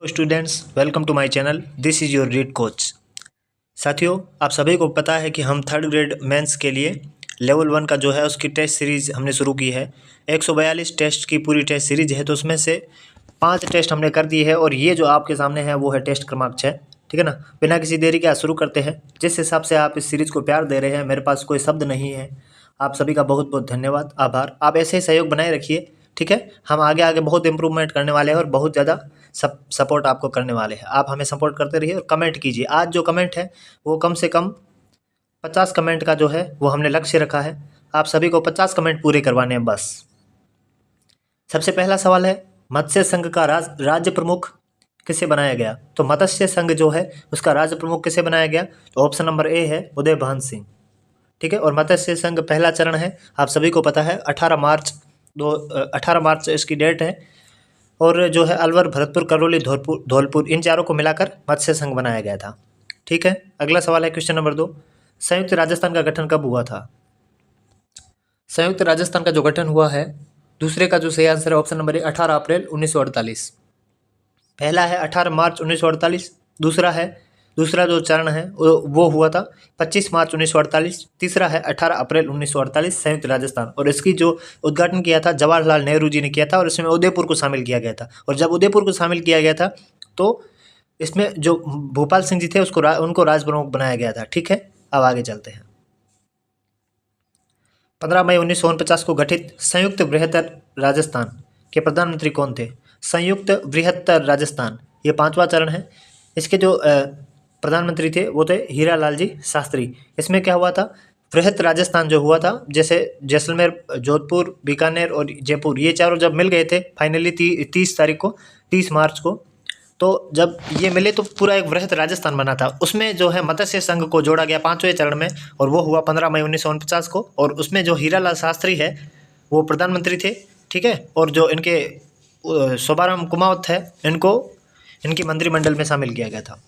Students, welcome to my channel. This is your read coach. साथियों, आप सभी को पता है कि हम थर्ड ग्रेड मेंस के लिए लेवल 1 का जो है उसकी टेस्ट सीरीज़ हमने शुरू की है। 142 टेस्ट की पूरी टेस्ट सीरीज है, तो उसमें से 5 टेस्ट हमने कर दी है और ये जो आपके सामने है वो है टेस्ट क्रमांक 6। ठीक है ना। बिना किसी देरी के आज शुरू करते हैं। जिस हिसाब से आप इस सीरीज़ को प्यार दे रहे हैं, मेरे पास कोई शब्द नहीं है। आप सभी का बहुत बहुत धन्यवाद, आभार। आप ऐसे ही सहयोग बनाए रखिए। ठीक है, हम आगे आगे बहुत इंप्रूवमेंट करने वाले हैं और बहुत ज़्यादा सपोर्ट आपको करने वाले हैं। आप हमें सपोर्ट करते रहिए और कमेंट कीजिए। आज जो कमेंट है वो कम से कम 50 कमेंट का जो है वो हमने लक्ष्य रखा है। आप सभी को 50 कमेंट पूरे करवाने हैं बस। सबसे पहला सवाल है, मत्स्य संघ का राज्य प्रमुख किसे बनाया गया? तो मत्स्य संघ जो है उसका राज्य प्रमुख किसे बनाया गया? तो ऑप्शन नंबर ए है उदय भान सिंह। ठीक है, और मत्स्य संघ पहला चरण है, आप सभी को पता है 18 मार्च इसकी डेट है। और जो है अलवर, भरतपुर, करौली, धौलपुर इन चारों को मिलाकर मत्स्य संघ बनाया गया था। ठीक है, अगला सवाल है क्वेश्चन नंबर 2, संयुक्त राजस्थान का गठन कब हुआ था? संयुक्त राजस्थान का जो गठन हुआ है, दूसरे का जो सही आंसर है ऑप्शन नंबर ए 18 अप्रैल 1948। पहला है 18 मार्च 1948, दूसरा जो चरण है वो हुआ था 25 मार्च 1948, तीसरा है 18 अप्रैल 1948 संयुक्त राजस्थान। और इसकी जो उद्घाटन किया था जवाहरलाल नेहरू जी ने किया था और इसमें उदयपुर को शामिल किया गया था। और जब उदयपुर को शामिल किया गया था तो इसमें जो भोपाल सिंह जी थे उनको राज प्रमुख बनाया गया था। ठीक है, अब आगे चलते हैं। 15 मई 1949 को गठित संयुक्त बृहत्तर राजस्थान के प्रधानमंत्री कौन थे? संयुक्त बृहत्तर राजस्थान, ये 5वां चरण है। इसके जो प्रधानमंत्री थे वो थे हीरालाल जी शास्त्री। इसमें क्या हुआ था, बृहत राजस्थान जो हुआ था, जैसे जैसलमेर, जोधपुर, बीकानेर और जयपुर, ये चारों जब मिल गए थे फाइनली 30 मार्च को, तो जब ये मिले तो पूरा एक बृहत राजस्थान बना था। उसमें जो है मत्स्य संघ को जोड़ा गया 5वें चरण में, और वो हुआ 15 मई 1949 को। और उसमें जो हीरालाल शास्त्री है वो प्रधानमंत्री थे। ठीक है, और जो इनके शोभाराम कुमावत है इनको इनकी मंत्रिमंडल में शामिल किया गया था।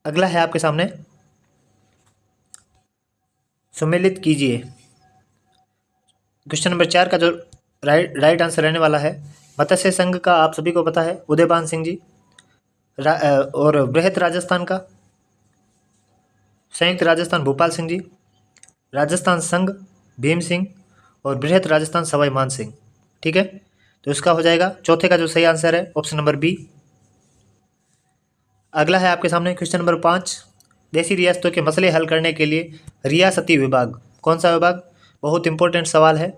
अगला है आपके सामने, सम्मिलित कीजिए। क्वेश्चन नंबर 4 का जो राइट आंसर रहने वाला है, मत्स्य संघ का आप सभी को पता है उदयभान सिंह जी, और बृहत राजस्थान का संयुक्त राजस्थान भोपाल सिंह जी, राजस्थान संघ भीम सिंह, और बृहत राजस्थान सवाई मान सिंह। ठीक है, तो इसका हो जाएगा चौथे का जो सही आंसर है ऑप्शन नंबर बी। अगला है आपके सामने क्वेश्चन नंबर 5, देशी रियासतों के मसले हल करने के लिए रियासती विभाग, कौन सा विभाग? बहुत इंपॉर्टेंट सवाल है।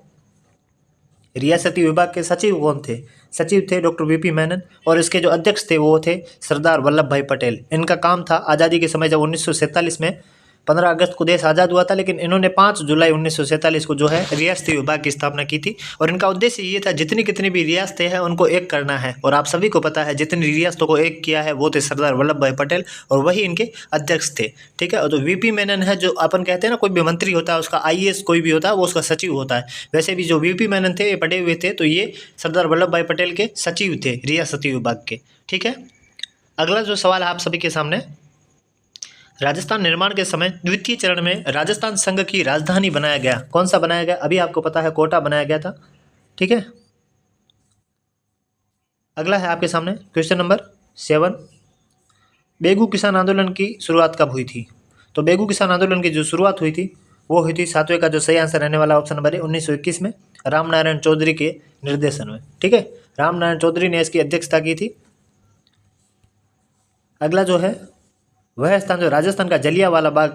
रियासती विभाग के सचिव कौन थे? सचिव थे डॉक्टर वीपी मेनन, और इसके जो अध्यक्ष थे वो थे सरदार वल्लभ भाई पटेल। इनका काम था आज़ादी के समय, जब 1947 में 15 अगस्त को देश आज़ाद हुआ था, लेकिन इन्होंने 5 जुलाई 1947 को जो है रियासती विभाग की स्थापना की थी। और इनका उद्देश्य ये था जितनी कितनी भी रियासतें हैं उनको एक करना है। और आप सभी को पता है जितनी रियासतों को एक किया है वो थे सरदार वल्लभ भाई पटेल, और वही इनके अध्यक्ष थे। ठीक है, और जो वीपी मेनन है, जो अपन कहते हैं ना कोई भी मंत्री होता है उसका IAS कोई भी होता है वो उसका सचिव होता है, वैसे भी जो वीपी मेनन थे ये पढ़े हुए थे, तो ये सरदार वल्लभ भाई पटेल के सचिव थे रियासती विभाग के। ठीक है, अगला जो सवाल है आप सभी के सामने, राजस्थान निर्माण के समय द्वितीय चरण में राजस्थान संघ की राजधानी बनाया गया, कौन सा बनाया गया? अभी आपको पता है कोटा बनाया गया था। ठीक है, अगला है आपके सामने क्वेश्चन नंबर 7, बेगू किसान आंदोलन की शुरुआत कब हुई थी? तो बेगू किसान आंदोलन की जो शुरुआत हुई थी वो हुई थी, 7वें का जो सही आंसर रहने वाला ऑप्शन नंबर है 1921 में, रामनारायण चौधरी के निर्देशन में। ठीक है, रामनारायण चौधरी ने इसकी अध्यक्षता की थी। अगला जो है वह स्थान जो राजस्थान का जलियांवाला बाग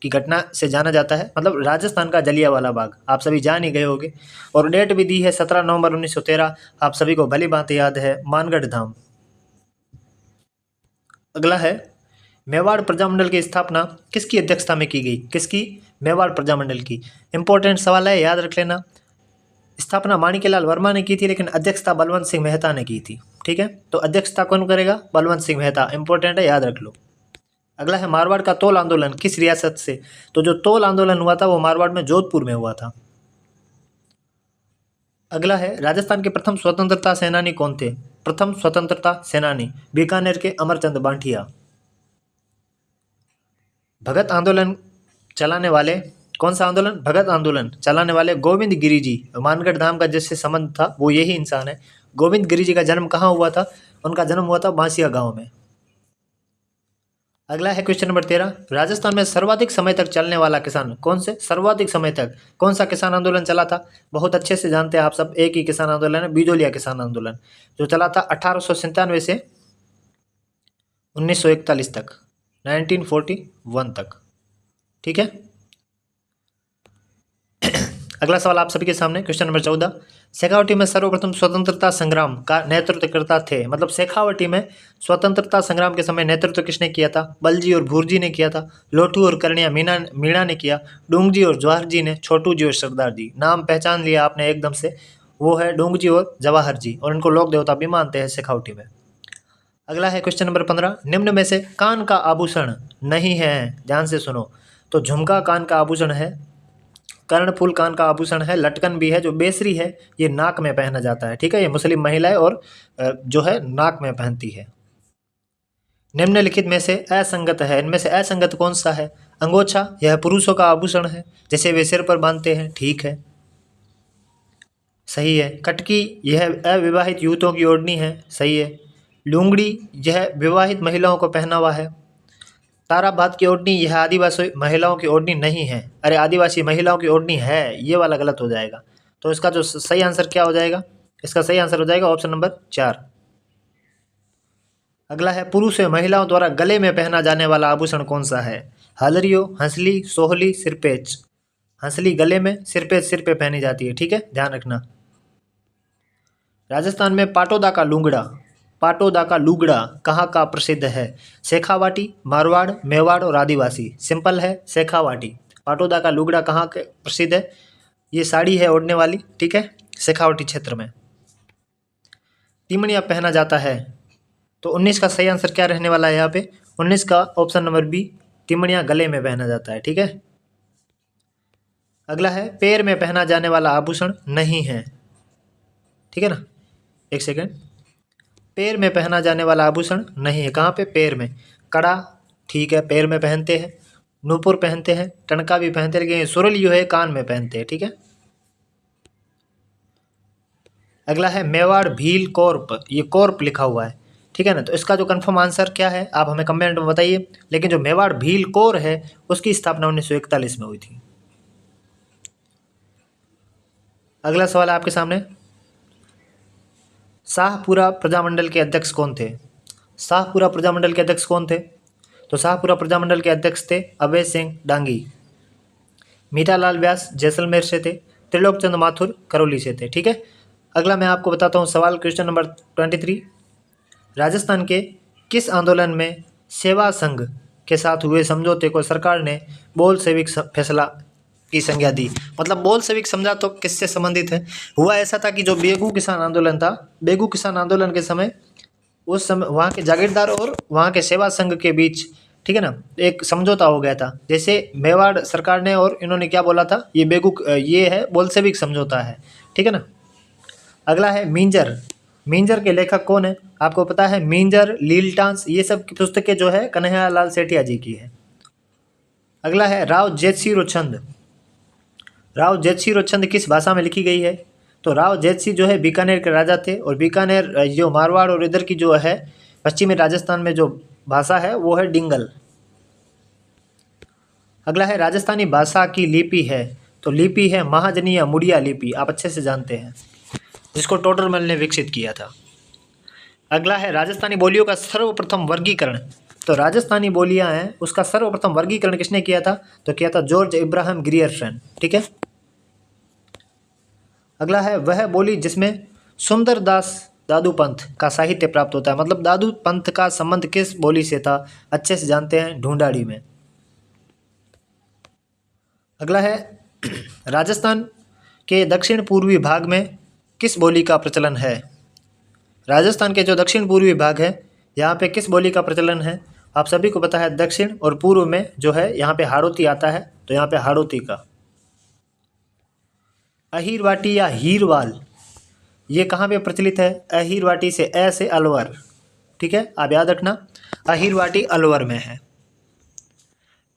की घटना से जाना जाता है, मतलब राजस्थान का जलियांवाला बाग आप सभी जान ही गए होंगे। और डेट भी दी है 17 नवंबर 1913, आप सभी को भली भांति याद है, मानगढ़ धाम। अगला है, मेवाड़ प्रजामंडल की स्थापना किसकी अध्यक्षता में की गई? किसकी? मेवाड़ प्रजामंडल की। इंपॉर्टेंट सवाल है, याद रख लेना। स्थापना माणिक्यलाल वर्मा ने की थी, लेकिन अध्यक्षता बलवंत सिंह मेहता ने की थी। ठीक है, तो अध्यक्षता कौन करेगा? बलवंत सिंह मेहता। इंपॉर्टेंट है, याद रख लो। अगला है, मारवाड़ का तोल आंदोलन किस रियासत से? तो जो तोल आंदोलन हुआ था वो मारवाड़ में जोधपुर में हुआ था। अगला है, राजस्थान के प्रथम स्वतंत्रता सेनानी कौन थे? प्रथम स्वतंत्रता सेनानी बीकानेर के अमरचंद बांठिया। भगत आंदोलन चलाने वाले कौन सा आंदोलन? भगत आंदोलन चलाने वाले गोविंद गिरी जी, मानगढ़ धाम का जिससे संबंध था वो यही इंसान है। गोविंद गिरी जी का जन्म कहाँ हुआ था? उनका जन्म हुआ था बांसिया गांव में। अगला है क्वेश्चन नंबर 13, राजस्थान में सर्वाधिक समय तक चलने वाला किसान कौन से? सर्वाधिक समय तक कौन सा किसान आंदोलन चला था? बहुत अच्छे से जानते हैं आप सब, एक ही किसान आंदोलन है, बिजोलिया किसान आंदोलन, जो चला था 1897 से 1941 तक, 1941 तक। ठीक है। अगला सवाल आप सभी के सामने, क्वेश्चन नंबर 14, शेखावटी में सर्वप्रथम स्वतंत्रता संग्राम का नेतृत्वकर्ता थे, मतलब शेखावटी में स्वतंत्रता संग्राम के समय नेतृत्व किसने किया था? बलजी और भूरजी ने किया था, लोठू और करणिया मीणा ने किया, डूंगजी और जवाहर जी ने, छोटू जी और सरदार जी। नाम पहचान लिया आपने एकदम से, वो है डूंगजी और जवाहर जी, और इनको लोक देवता भी मानते हैं शेखावटी में। अगला है क्वेश्चन नंबर 15, निम्न में से कान का आभूषण नहीं है, ध्यान से सुनो। तो झुमका कान का आभूषण है, कर्णफूल कान का आभूषण है, लटकन भी है, जो बेसरी है ये नाक में पहना जाता है। ठीक है, ये मुस्लिम महिलाएं और जो है नाक में पहनती है। निम्नलिखित में से असंगत है, इनमें से असंगत कौन सा है? अंगोछा, यह पुरुषों का आभूषण है, जैसे वे सिर पर बांधते हैं, ठीक है, सही है। कटकी, यह अविवाहित युवतियों की ओढ़नी है, सही है। लुंगड़ी, यह विवाहित महिलाओं को पहना हुआ है। ताराबाद की ओढ़नी, यह आदिवासी महिलाओं की ओढ़नी नहीं है। अरे आदिवासी महिलाओं की ओढ़नी है, ये वाला गलत हो जाएगा। तो इसका जो सही आंसर क्या हो जाएगा? इसका सही आंसर हो जाएगा ऑप्शन नंबर 4। अगला है, पुरुष व महिलाओं द्वारा गले में पहना जाने वाला आभूषण कौन सा है? हलरियो, हंसली, सोहली, सिरपेच। हंसली गले में, सिरपेच सिर पे पहनी जाती है, ठीक है, ध्यान रखना। राजस्थान में पाटोदा का लुगड़ा कहाँ का प्रसिद्ध है? शेखावाटी, मारवाड़, मेवाड़ और आदिवासी। सिंपल है, शेखावाटी। पाटोदा का लुगड़ा कहाँ के प्रसिद्ध है? ये साड़ी है ओढ़ने वाली, ठीक है, शेखावाटी क्षेत्र में। तिमणिया पहना जाता है, तो 19 का सही आंसर क्या रहने वाला है यहाँ पे? 19 का ऑप्शन नंबर बी, तिमणिया गले में पहना जाता है, ठीक है। अगला है, पैर में पहना जाने वाला आभूषण नहीं है, ठीक है ना, एक सेकेंड। पैर में पहना जाने वाला आभूषण नहीं है, कहाँ पे? पैर में। कड़ा, ठीक है, पैर में पहनते हैं, नूपुर पहनते हैं, टनका भी पहनते हैं, लेकिन सुरल जो है कान में पहनते हैं, ठीक है। अगला है, मेवाड़ भील कॉर्प, ये कॉर्प लिखा हुआ है, ठीक है ना, तो इसका जो कंफर्म आंसर क्या है आप हमें कमेंट में बताइए। लेकिन जो मेवाड़ भील कौर है उसकी स्थापना 1941 में हुई थी। अगला सवाल है आपके सामने, शाहपुरा प्रजामंडल के अध्यक्ष कौन थे? शाहपुरा प्रजामंडल के अध्यक्ष कौन थे? तो शाहपुरा प्रजामंडल के अध्यक्ष थे अभय सिंह डांगी। मीठालाल व्यास जैसलमेर से थे, त्रिलोक चंद माथुर करौली से थे, ठीक है। अगला मैं आपको बताता हूँ सवाल, क्वेश्चन नंबर 23, राजस्थान के किस आंदोलन में सेवा संघ के साथ हुए समझौते को सरकार ने बोल्शेविक फैसला की संज्ञा दी? मतलब बोल्शेविक समझौता किससे संबंधित है? हुआ ऐसा था कि जो बेगू किसान आंदोलन था, बेगू किसान आंदोलन के समय उस समय वहाँ के जागीरदार और वहाँ के सेवा संघ के बीच, ठीक है ना, एक समझौता हो गया था। जैसे मेवाड़ सरकार ने और इन्होंने क्या बोला था, ये है बोल्शेविक समझौता है, ठीक है ना। अगला है मींजर के लेखक कौन है? आपको पता है, मींजर, लीलटांस, ये सब की पुस्तकें जो है कन्हैयालाल सेठिया जी की है। अगला है, राव जेतसिंह चंद किस भाषा में लिखी गई है? तो राव जेतसिंह जो है बीकानेर के राजा थे, और बीकानेर जो मारवाड़ और इधर की जो है पश्चिमी राजस्थान में जो भाषा है वो है डिंगल। अगला है, राजस्थानी भाषा की लिपि है, तो लिपि है महाजनी या मुड़िया लिपि, आप अच्छे से जानते हैं, जिसको टोडरमल ने विकसित किया था। अगला है, राजस्थानी बोलियों का सर्वप्रथम वर्गीकरण, तो राजस्थानी बोलियां हैं उसका सर्वप्रथम वर्गीकरण किसने किया था? तो किया था जॉर्ज इब्राहिम ग्रियर्सन, ठीक है। अगला है, वह बोली जिसमें सुंदरदास दादू पंथ का साहित्य प्राप्त होता है, मतलब दादू पंथ का संबंध किस बोली से था? अच्छे से जानते हैं, ढूंढाड़ी में। अगला है, राजस्थान के दक्षिण पूर्वी भाग में किस बोली का प्रचलन है? राजस्थान के जो दक्षिण पूर्वी भाग है यहाँ पे किस बोली का प्रचलन है? आप सभी को पता है, दक्षिण और पूर्व में जो है यहाँ पे हाड़ौती आता है, तो यहाँ पे हाड़ौती का। अहीरवाटी या हीरवाल, ये कहाँ पे प्रचलित है? अहीरवाटी से ए से अलवर, ठीक है, आप याद रखना, अहीरवाटी अलवर में है।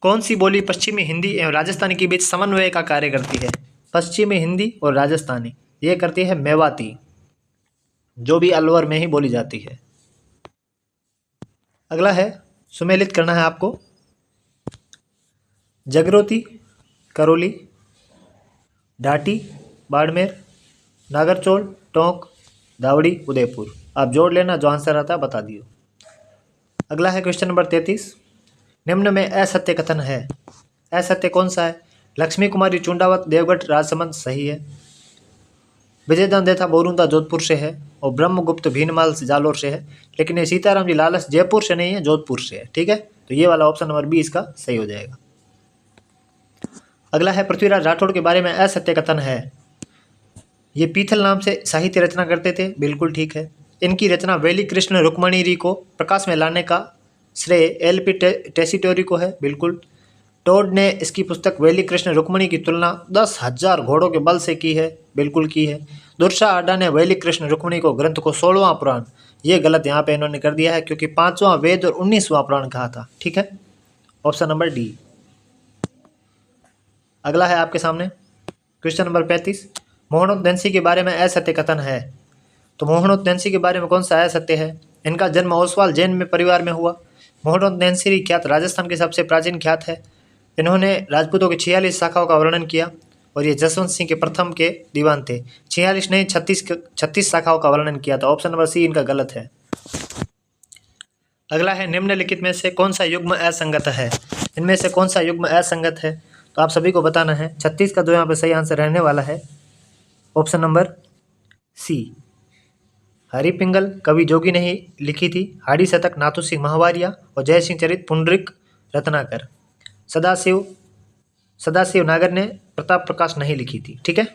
कौन सी बोली पश्चिमी हिंदी एवं राजस्थानी के बीच समन्वय का कार्य करती है? पश्चिमी हिंदी और राजस्थानी ये करती है मेवाती, जो भी अलवर में ही बोली जाती है। अगला है, सुमेलित करना है आपको। जगरोती, करौली, डाटी, बाड़मेर, नागरचौल, टोंक, दावड़ी, उदयपुर। आप जोड़ लेना, जो आंसर आता है बता दियो। अगला है क्वेश्चन नंबर 33। निम्न में असत्य कथन है। असत्य कौन सा है? लक्ष्मी कुमारी चुंडावत देवगढ़ राजसमंद सही है। विजयदान देथा बोरुंदा जोधपुर से है और ब्रह्मगुप्त भीनमाल जालोर से है, लेकिन ये सीताराम जी लालस जयपुर से नहीं है, जोधपुर से है। ठीक है, तो ये वाला ऑप्शन नंबर बी इसका सही हो जाएगा। अगला है, पृथ्वीराज राठौड़ के बारे में असत्य कथन है। ये पीथल नाम से साहित्य रचना करते थे, बिल्कुल ठीक है। इनकी रचना वेली कृष्ण रुक्मणी को प्रकाश में लाने का श्रेय एल.पी. टेसीटोरी को है, बिल्कुल। टोड ने इसकी पुस्तक वेली कृष्ण रुक्मणी की तुलना 10,000 घोड़ों के बल से की है, बिल्कुल की है। दुर्सा आडा ने वेली कृष्ण रुक्मणी को ग्रंथ को 16वां पुराण, ये गलत यहाँ पे इन्होंने कर दिया है, क्योंकि 5वां वेद और 19वां पुराण कहा था। ठीक है, ऑप्शन नंबर डी। अगला है आपके सामने क्वेश्चन नंबर 35। मोहनोदेंसी के बारे में असत्य कथन है। तो मोहनोदेंसी के बारे में कौन सा असत्य है? इनका जन्म ओसवाल जैन में परिवार में हुआ। मोहनोदेंसी ख्यात राजस्थान के सबसे प्राचीन ख्यात है। इन्होंने राजपूतों की 46 शाखाओं का वर्णन किया और ये जसवंत सिंह के प्रथम के दीवान थे। 46 नहीं, 36 शाखाओं का वर्णन किया था। ऑप्शन नंबर सी इनका गलत है। अगला है, निम्नलिखित में से कौन सा युग्म असंगत है? इनमें से कौन सा युग्म असंगत है, तो आप सभी को बताना है। 36 का जो यहाँ पे सही आंसर रहने वाला है ऑप्शन नंबर सी। हरि पिंगल कवि जोगी ने ही लिखी थी। हाड़ी शतक नाथू सिंह महावारिया और जय सिंह चरित पुंडरिक रत्नाकर। सदाशिव नागर ने प्रताप प्रकाश नहीं लिखी थी। ठीक है,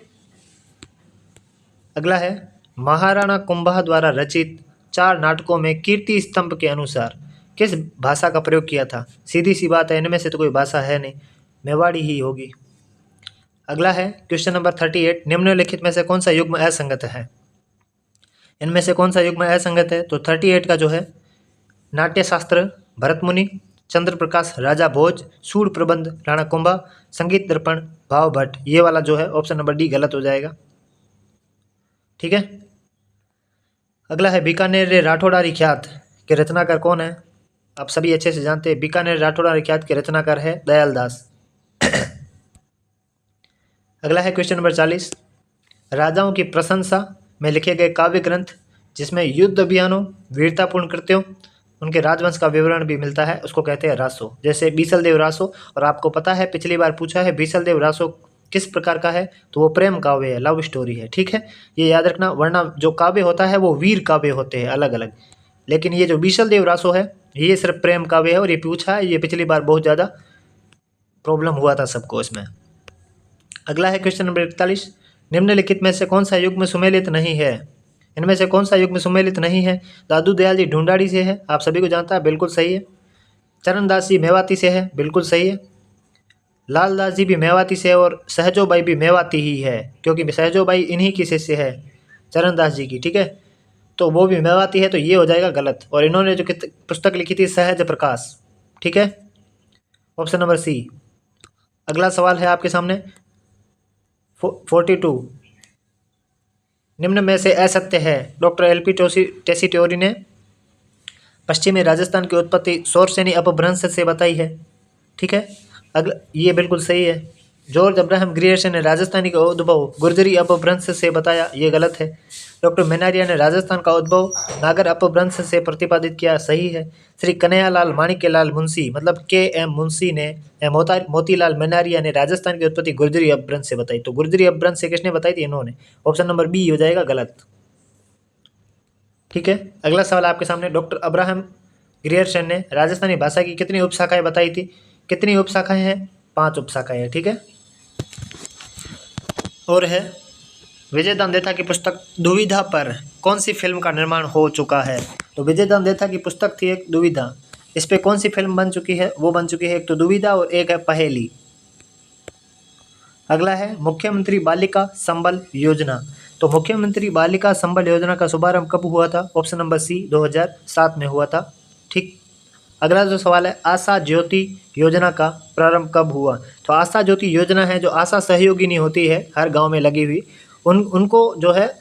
अगला है, महाराणा कुंभा द्वारा रचित 4 नाटकों में कीर्ति स्तंभ के अनुसार किस भाषा का प्रयोग किया था? सीधी सी बात है, इनमें से तो कोई भाषा है नहीं, मेवाड़ी ही होगी। अगला है क्वेश्चन नंबर 38। निम्नलिखित में से कौन सा युग्म असंगत है? इनमें से कौन सा युग्म असंगत है? तो 38 का जो है, नाट्यशास्त्र भरत मुनि, चंद्र प्रकाश राजा भोज, सूर प्रबंध राणा कुंभा, संगीत दर्पण भाव भट्ट, ये वाला जो है ऑप्शन नंबर डी गलत हो जाएगा। ठीक है, अगला है, बीकानेर राठौड़ारी ख्यात के रचनाकार कौन है? आप सभी अच्छे से जानते हैं, बीकानेर राठौड़ारी ख्यात के रचनाकार है दयाल दास। अगला है क्वेश्चन नंबर 40। राजाओं की प्रशंसा में लिखे गए काव्य ग्रंथ जिसमें युद्ध अभियानों, वीरतापूर्ण कृत्यों, उनके राजवंश का विवरण भी मिलता है, उसको कहते हैं रासो। जैसे बीसल देव रासो, और आपको पता है पिछली बार पूछा है बीसल देव रासो किस प्रकार का है, तो वो प्रेम काव्य है, लव स्टोरी है। ठीक है, ये याद रखना, वरना जो काव्य होता है वो वीर काव्य होते हैं अलग अलग, लेकिन ये जो बीसल देव रासो है ये सिर्फ प्रेम काव्य है। और ये पूछा है, ये पिछली बार बहुत ज़्यादा प्रॉब्लम हुआ था सबको इसमें। अगला है क्वेश्चन नंबर 41। निम्नलिखित में से कौन सा युग्म सुमेलित नहीं है? इनमें से कौन सा युग्म सुमेलित नहीं है? दादू दयाल जी ढूंढाड़ी से है, आप सभी को जानता है, बिल्कुल सही है। चरणदास जी मेवाती से है, बिल्कुल सही है। लालदास जी भी मेवाती से है और सहजोबाई भी मेवाती ही है, क्योंकि सहजोबाई इन्हीं की शिष्य है चरणदास जी की। ठीक है, तो वो भी मेवाती है, तो ये हो जाएगा गलत। और इन्होंने जो पुस्तक लिखी थी सहज प्रकाश। ठीक है, ऑप्शन नंबर सी। अगला सवाल है आपके सामने 42। निम्न में से असत्य है। Doctor LP. टेसीटोरी ने पश्चिमी राजस्थान की उत्पत्ति शोरसेनी अपभ्रंश से बताई है। ठीक है, अगला ये बिल्कुल सही है। जॉर्ज अब्राहम ग्रियर्सन ने राजस्थानी का उद्भव गुर्जरी अपभ्रंश से बताया, ये गलत है। डॉक्टर मेनारिया ने राजस्थान का उद्भव नागर अपभ्रंश से प्रतिपादित किया, सही है। श्री कन्हैयालाल माणिक्यलाल मुंशी मतलब के.एम. मुंशी ने मोतीलाल मेनारिया ने राजस्थान की उत्पत्ति गुर्जरी अपभ्रंश से बताई। तो गुर्जरी अपभ्रंश से किसने बताई थी? इन्होंने। ऑप्शन नंबर बी हो जाएगा गलत। ठीक है, अगला सवाल आपके सामने। डॉक्टर अब्राहम ग्रियर्सन ने राजस्थानी भाषा की कितनी उपशाखाएं बताई थी? कितनी उपशाखाएं हैं? 5 उपशाखाएं हैं। ठीक है, और है, विजयदान देथा की पुस्तक दुविधा पर कौन सी फिल्म का निर्माण हो चुका है? तो विजयदान देथा की पुस्तक थी एक दुविधा, इस पे कौन सी फिल्म बन चुकी है? वो बन चुकी है एक तो दुविधा और एक है पहेली। अगला है, मुख्यमंत्री बालिका संबल योजना। तो मुख्यमंत्री बालिका संबल योजना का शुभारंभ कब हुआ था? ऑप्शन नंबर सी 2007 में हुआ था। ठीक, अगला जो सवाल है, आशा ज्योति योजना का प्रारंभ कब हुआ? तो आशा ज्योति योजना है जो आशा सहयोगिनी होती है हर गांव में लगी हुई, उनको जो है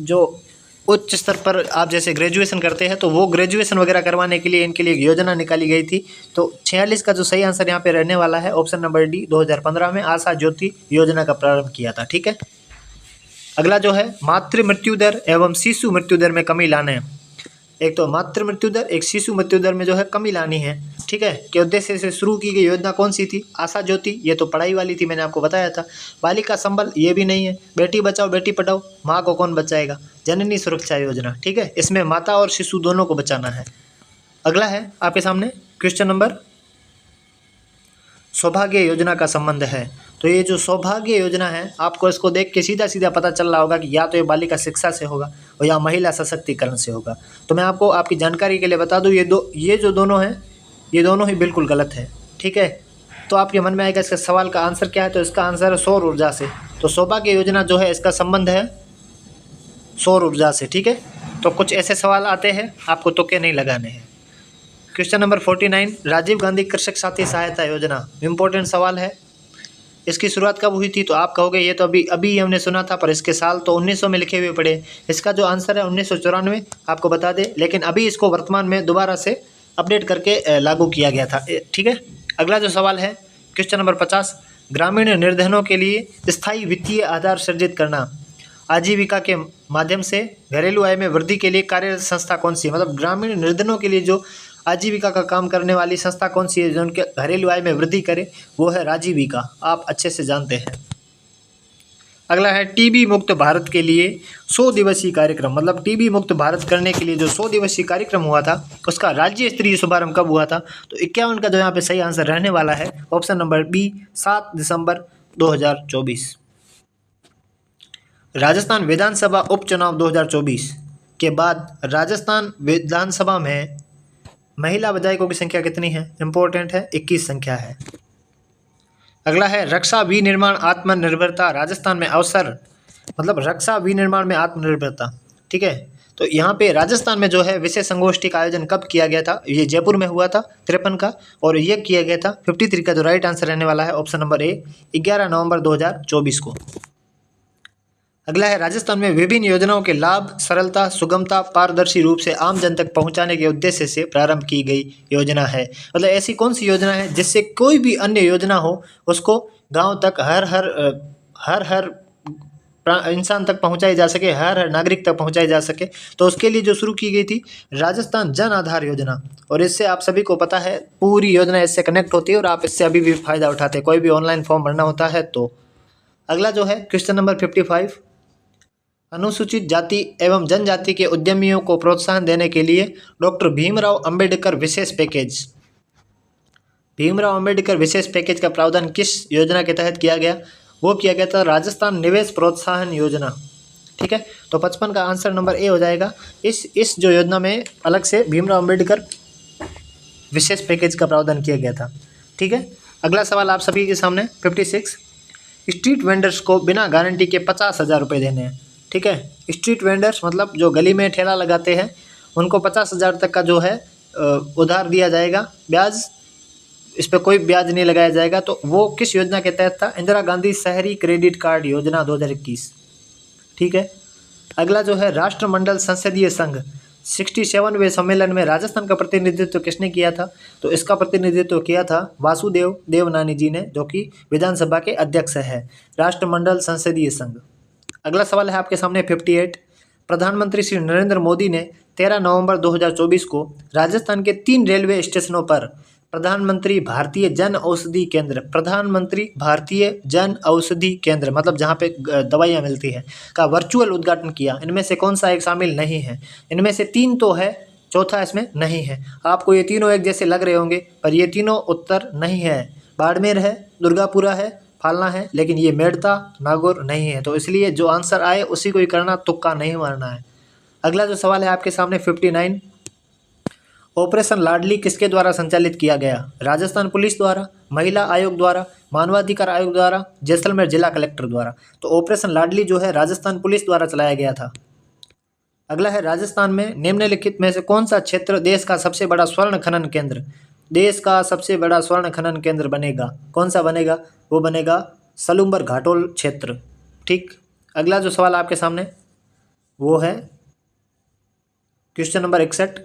जो उच्च स्तर पर आप जैसे ग्रेजुएशन करते हैं तो वो ग्रेजुएशन वगैरह करवाने के लिए इनके लिए एक योजना निकाली गई थी। तो 46 का जो सही आंसर यहाँ पे रहने वाला है ऑप्शन नंबर डी, 2015 में आशा ज्योति योजना का प्रारंभ किया था। ठीक है। अगला जो है, मातृ मृत्यु दर एवं शिशु मृत्यु दर में कमी लाने, एक तो मातृ मृत्यु दर, एक शिशु मृत्यु दर में जो है कमी लानी है। ठीक है, के उद्देश्य से शुरू की गई योजना कौन सी थी? आशा ज्योति, ये तो पढ़ाई वाली थी, मैंने आपको बताया था। बालिका संबल, ये भी नहीं है। बेटी बचाओ बेटी पढ़ाओ, माँ को कौन बचाएगा? जननी सुरक्षा योजना। ठीक है, इसमें माता और शिशु दोनों को बचाना है। अगला है आपके सामने क्वेश्चन नंबर, सौभाग्य योजना का संबंध है। तो ये जो सौभाग्य योजना है, आपको इसको देख के सीधा सीधा पता चल रहा होगा कि या तो ये बालिका शिक्षा से होगा और या महिला सशक्तिकरण से होगा। तो मैं आपको आपकी जानकारी के लिए बता दूं, ये जो दोनों हैं, ये दोनों ही बिल्कुल गलत है। ठीक है, तो आपके मन में आएगा इसका सवाल का आंसर क्या है? तो इसका आंसर है सौर ऊर्जा से। तो सौभाग्य योजना जो है इसका संबंध है सौर ऊर्जा से। ठीक है, तो कुछ ऐसे सवाल आते हैं, आपको तुक्के नहीं लगाने हैं। क्वेश्चन नंबर 49, राजीव गांधी कृषक साथी सहायता योजना, इम्पोर्टेंट सवाल है। इसकी शुरुआत कब हुई थी? तो आप कहोगे ये तो अभी हमने सुना था, पर इसके साल तो 1900 में लिखे हुए पड़े। इसका जो आंसर है 1994, आपको बता दें, लेकिन अभी इसको वर्तमान में दोबारा से अपडेट करके लागू किया गया था। ठीक है। अगला जो सवाल है क्वेश्चन नंबर 50, ग्रामीण निर्धनों के लिए स्थायी वित्तीय आधार सृजित करना, आजीविका के माध्यम से घरेलू आय में वृद्धि के लिए कार्यरत संस्था कौन सी है? मतलब ग्रामीण निर्धनों के लिए जो आजीविका का काम करने वाली संस्था कौन सी है जो उनके घरेलू आय में वृद्धि करे? वो है राजीविका, आप अच्छे से जानते हैं। अगला है टीबी मुक्त भारत के लिए 100 दिवसीय कार्यक्रम, मतलब टीबी मुक्त भारत करने के लिए जो 100 दिवसीय कार्यक्रम हुआ था उसका राज्य स्तरीय शुभारंभ कब हुआ था? तो 51 का जो यहाँ पे सही आंसर रहने वाला है ऑप्शन नंबर बी, 7 दिसंबर 2024। राजस्थान विधानसभा उपचुनाव 2024 के बाद राजस्थान विधानसभा में महिला विधायकों की संख्या कितनी है? इंपॉर्टेंट है, 21 संख्या है। अगला है रक्षा विनिर्माण आत्मनिर्भरता राजस्थान में अवसर, मतलब रक्षा विनिर्माण में आत्मनिर्भरता। ठीक है, तो यहाँ पे राजस्थान में जो है विशेष संगोष्ठी का आयोजन कब किया गया था? ये जयपुर में हुआ था 53 का, और ये किया गया था 53 का जो राइट आंसर रहने वाला है ऑप्शन नंबर ए, 11 नवंबर 2024 को। अगला है राजस्थान में विभिन्न योजनाओं के लाभ सरलता, सुगमता, पारदर्शी रूप से आम जन तक पहुंचाने के उद्देश्य से प्रारंभ की गई योजना है। मतलब ऐसी कौन सी योजना है जिससे कोई भी अन्य योजना हो उसको गांव तक हर इंसान तक पहुंचाई जा सके, हर नागरिक तक पहुंचाई जा सके। तो उसके लिए जो शुरू की गई थी राजस्थान जन आधार योजना, और इससे आप सभी को पता है पूरी योजना इससे कनेक्ट होती है और आप इससे अभी भी फायदा उठाते हैं, कोई भी ऑनलाइन फॉर्म भरना होता है तो। अगला जो है क्वेश्चन नंबर 55, अनुसूचित जाति एवं जनजाति के उद्यमियों को प्रोत्साहन देने के लिए डॉक्टर भीमराव अंबेडकर विशेष पैकेज, भीमराव अंबेडकर विशेष पैकेज का प्रावधान किस योजना के तहत किया गया? वो किया गया था राजस्थान निवेश प्रोत्साहन योजना। ठीक है, तो 55 का आंसर नंबर ए हो जाएगा। इस जो योजना में अलग से भीमराव अंबेडकर विशेष पैकेज का प्रावधान किया गया था। ठीक है, अगला सवाल आप सभी के सामने 56, स्ट्रीट वेंडर्स को बिना गारंटी के 50,000 रुपये देने हैं। ठीक है, स्ट्रीट वेंडर्स मतलब जो गली में ठेला लगाते हैं उनको 50,000 तक का जो है उधार दिया जाएगा, ब्याज इस पर कोई ब्याज नहीं लगाया जाएगा। तो वो किस योजना के तहत था? इंदिरा गांधी शहरी क्रेडिट कार्ड योजना 2021। ठीक है, अगला जो है राष्ट्रमंडल संसदीय संघ 67वें सम्मेलन में राजस्थान का प्रतिनिधित्व किसने किया था? तो इसका प्रतिनिधित्व किया था वासुदेव देवनानी जी ने, जो कि विधानसभा के अध्यक्ष है राष्ट्रमंडल संसदीय संघ। अगला सवाल है आपके सामने 58, प्रधानमंत्री श्री नरेंद्र मोदी ने 13 नवंबर 2024 को राजस्थान के 3 रेलवे स्टेशनों पर प्रधानमंत्री भारतीय जन औषधि केंद्र, प्रधानमंत्री भारतीय जन औषधि केंद्र मतलब जहाँ पे दवाइयाँ मिलती है, का वर्चुअल उद्घाटन किया। इनमें से कौन सा एक शामिल नहीं है? इनमें से 3 तो है, चौथा इसमें नहीं है। आपको ये तीनों एक जैसे लग रहे होंगे, पर ये तीनों उत्तर नहीं है। बाड़मेर है, दुर्गापुरा है, फालना है, लेकिन ये मेड़ता नागौर नहीं है। तो इसलिए जो आंसर आए उसी को ही करना, तुक्का नहीं मारना है। अगला जो सवाल है आपके सामने 59, ऑपरेशन लाडली किसके द्वारा संचालित किया गया? राजस्थान पुलिस द्वारा, महिला आयोग द्वारा, मानवाधिकार आयोग द्वारा, जैसलमेर जिला कलेक्टर द्वारा। तो ऑपरेशन लाडली जो है राजस्थान पुलिस द्वारा चलाया गया था। अगला है राजस्थान में निम्नलिखित में से कौन सा क्षेत्र देश का सबसे बड़ा स्वर्ण खनन केंद्र, देश का सबसे बड़ा स्वर्ण खनन केंद्र बनेगा, कौन सा बनेगा, वो बनेगा सलूम्बर घाटोल क्षेत्र। ठीक, अगला जो सवाल आपके सामने वो है क्वेश्चन नंबर 61,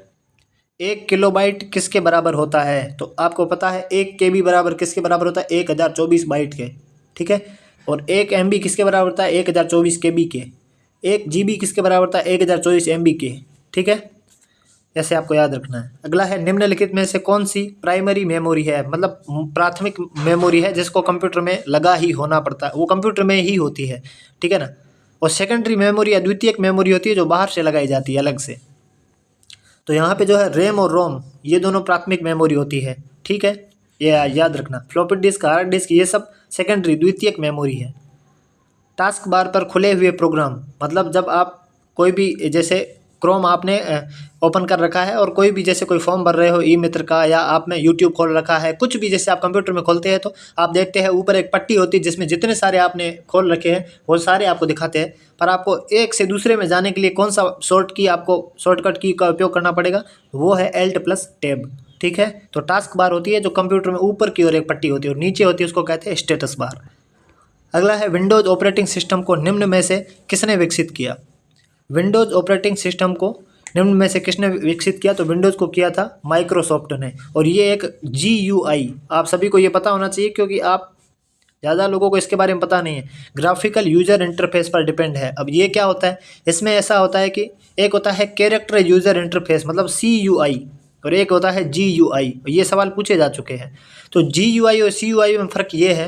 1 किलोबाइट किसके बराबर होता है। तो आपको पता है 1 KB बराबर किसके बराबर होता है, 1024 बाइट के। ठीक है, और 1 MB किसके बराबर होता है, 1024 KB के। 1 GB किसके बराबर होता है, 1024 MB के। ठीक है, ऐसे आपको याद रखना है। अगला है निम्नलिखित में से कौन सी प्राइमरी मेमोरी है, मतलब प्राथमिक मेमोरी है जिसको कंप्यूटर में लगा ही होना पड़ता है, वो कंप्यूटर में ही होती है। ठीक है ना, और सेकेंडरी मेमोरी या द्वितीयक मेमोरी होती है जो बाहर से लगाई जाती है अलग से। तो यहाँ पे जो है रैम और रोम ये दोनों प्राथमिक मेमोरी होती है। ठीक है, ये याद रखना। फ्लॉपी डिस्क, हार्ड डिस्क ये सब सेकेंडरी द्वितीयक मेमोरी है। टास्क बार पर खुले हुए प्रोग्राम, मतलब जब आप कोई भी जैसे क्रोम आपने ओपन कर रखा है और कोई भी जैसे कोई फॉर्म भर रहे हो ई मित्र का, या आपने यूट्यूब खोल रखा है, कुछ भी जैसे आप कंप्यूटर में खोलते हैं तो आप देखते हैं ऊपर एक पट्टी होती है जिसमें जितने सारे आपने खोल रखे हैं वो सारे आपको दिखाते हैं। पर आपको एक से दूसरे में जाने के लिए कौन सा शॉर्टकट की का उपयोग करना पड़ेगा, वो है Alt+Tab। ठीक है, तो टास्क बार होती है जो कंप्यूटर में ऊपर की ओर एक पट्टी होती है और नीचे होती है उसको कहते हैं स्टेटस बार। अगला है विंडोज ऑपरेटिंग सिस्टम को निम्न में से किसने विकसित किया। विंडोज ऑपरेटिंग सिस्टम को निम्न में से किसने विकसित किया, तो विंडोज़ को किया था माइक्रोसॉफ्ट ने। और ये एक GUI, आप सभी को ये पता होना चाहिए क्योंकि आप ज़्यादा लोगों को इसके बारे में पता नहीं है। ग्राफिकल यूज़र इंटरफेस पर डिपेंड है। अब ये क्या होता है, इसमें ऐसा होता है कि एक होता है कैरेक्टर यूज़र इंटरफेस मतलब CUI, और एक होता है GUI। ये सवाल पूछे जा चुके हैं। तो GUI और CUI में फ़र्क ये है,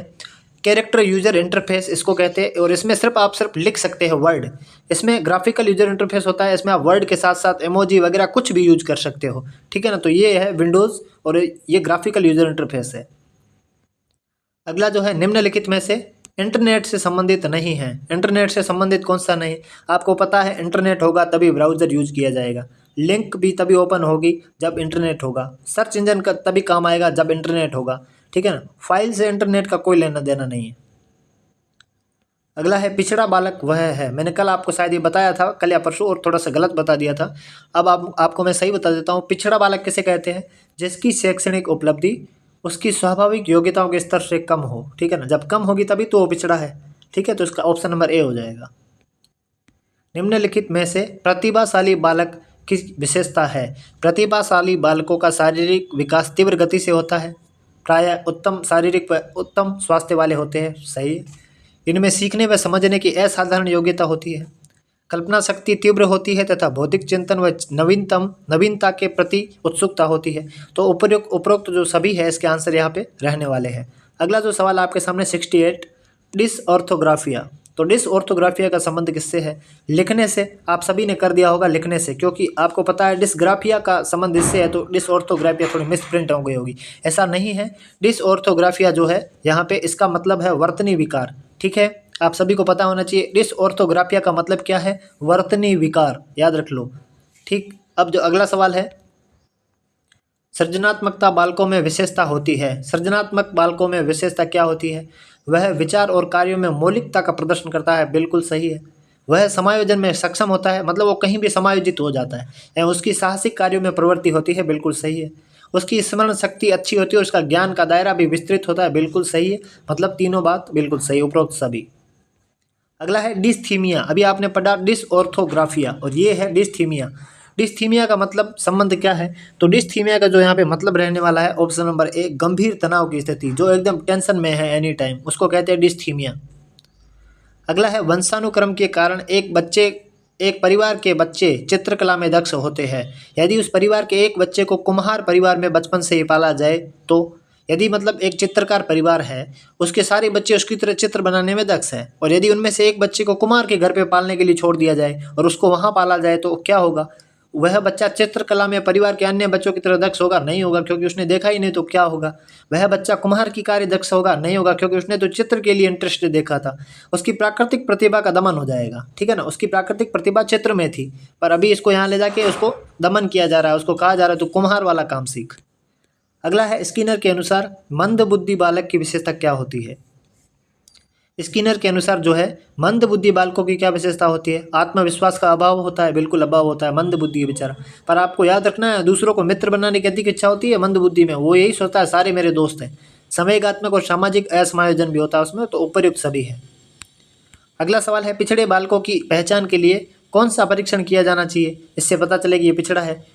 कैरेक्टर यूज़र इंटरफेस इसको कहते हैं, और इसमें सिर्फ आप लिख सकते हैं वर्ड। इसमें ग्राफिकल यूज़र इंटरफेस होता है, इसमें आप वर्ड के साथ साथ इमोजी वगैरह कुछ भी यूज कर सकते हो। ठीक है ना, तो ये है विंडोज़ और ये ग्राफिकल यूज़र इंटरफेस है। अगला जो है निम्नलिखित में से इंटरनेट से संबंधित नहीं है। इंटरनेट से संबंधित कौन सा नहीं, आपको पता है इंटरनेट होगा तभी ब्राउज़र यूज किया जाएगा, लिंक भी तभी ओपन होगी जब इंटरनेट होगा, सर्च इंजन का तभी काम आएगा जब इंटरनेट होगा। ठीक है ना, फाइल से इंटरनेट का कोई लेना देना नहीं है। अगला है पिछड़ा बालक वह है, मैंने कल आपको शायद ये बताया था, कल या परसों, और थोड़ा सा गलत बता दिया था। अब आपको मैं सही बता देता हूँ। पिछड़ा बालक किसे कहते हैं, जिसकी शैक्षणिक उपलब्धि उसकी स्वाभाविक योग्यताओं के स्तर से कम हो। ठीक है ना, जब कम होगी तभी तो वो पिछड़ा है। ठीक है, तो इसका ऑप्शन नंबर A हो जाएगा। निम्नलिखित में से प्रतिभाशाली बालक की विशेषता है। प्रतिभाशाली बालकों का शारीरिक विकास तीव्र गति से होता है, प्रायः उत्तम स्वास्थ्य वाले होते हैं। सही है। इनमें सीखने व समझने की असाधारण योग्यता होती है, कल्पना शक्ति तीव्र होती है तथा बौद्धिक चिंतन व नवीनता के प्रति उत्सुकता होती है। तो उपरोक्त जो सभी है इसके आंसर यहाँ पे रहने वाले हैं। अगला जो सवाल आपके सामने 68, डिसऑर्थोग्राफिया। तो डिसऑर्थोग्राफिया का संबंध किससे है, लिखने से। आप सभी ने कर दिया होगा लिखने से, क्योंकि आपको पता है डिसग्राफिया का संबंध इससे है, तो डिसऑर्थोग्राफिया थोड़ी मिसप्रिंट हो गई होगी। ऐसा नहीं है, डिसऑर्थोग्राफिया जो है यहाँ पे इसका मतलब है वर्तनी विकार। ठीक है, आप सभी को पता होना चाहिए डिसऑर्थोग्राफिया का मतलब क्या है, वर्तनी विकार, याद रख लो। ठीक, अब जो अगला सवाल है, सृजनात्मकता बालकों में विशेषता होती है। सृजनात्मक बालकों में विशेषता क्या होती है, वह विचार और कार्यों में मौलिकता का प्रदर्शन करता है। बिल्कुल सही है। वह समायोजन में सक्षम होता है, मतलब वो कहीं भी समायोजित हो जाता है। एवं उसकी साहसिक कार्यों में प्रवृत्ति होती है। बिल्कुल सही है। उसकी स्मरण शक्ति अच्छी होती है और उसका ज्ञान का दायरा भी विस्तृत होता है। बिल्कुल सही है। मतलब तीनों बात बिल्कुल सही, उपरोक्त सभी। अगला है डिस्थीमिया। अभी आपने पढ़ा डिसऑर्थोग्राफिया और ये है डिस्थीमिया। डिस्थीमिया का मतलब संबंध क्या है, तो डिस्थीमिया का जो यहाँ पे मतलब रहने वाला है ऑप्शन नंबर A, गंभीर तनाव की स्थिति, जो एकदम टेंशन में है एनी टाइम, उसको कहते हैं डिस्थीमिया। अगला है वंशानुक्रम के कारण एक परिवार के बच्चे चित्रकला में दक्ष होते हैं। यदि उस परिवार के एक बच्चे को कुम्हार परिवार में बचपन से ही पाला जाए, तो यदि मतलब एक चित्रकार परिवार है, उसके सारे बच्चे उसकी तरह चित्र बनाने में दक्ष हैं, और यदि उनमें से एक बच्चे को कुम्हार के घर पे पालने के लिए छोड़ दिया जाए और उसको वहाँ पाला जाए, तो क्या होगा, वह बच्चा चित्रकला में परिवार के अन्य बच्चों की तरह दक्ष होगा? नहीं होगा, क्योंकि उसने देखा ही नहीं। तो क्या होगा, वह बच्चा कुम्हार की कार्य दक्ष होगा? नहीं होगा, क्योंकि उसने तो चित्र के लिए इंटरेस्ट देखा था। उसकी प्राकृतिक प्रतिभा का दमन हो जाएगा। ठीक है ना, उसकी प्राकृतिक प्रतिभा चित्र में थी, पर अभी इसको यहाँ ले जाके उसको दमन किया जा रहा है, उसको कहा जा रहा है तो कुम्हार वाला काम सीख। अगला है स्किनर के अनुसार मंद बुद्धि बालक की विशेषता क्या होती है। स्किनर के अनुसार जो है मंद बुद्धि बालकों की क्या विशेषता होती है? आत्मविश्वास का अभाव होता है, बिल्कुल अभाव होता है, मंद बुद्धि है बेचारा। पर आपको याद रखना है, दूसरों को मित्र बनाने की अधिक इच्छा होती है मंद बुद्धि में। वो यही सोचता है सारे मेरे दोस्त हैं। संवेगात्मक और सामाजिक असमायोजन भी होता है उसमें, तो उपयुक्त सभी है। अगला सवाल है, पिछड़े बालकों की पहचान के लिए कौन सा परीक्षण किया जाना चाहिए? इससे पता चले कि ये पिछड़ा है।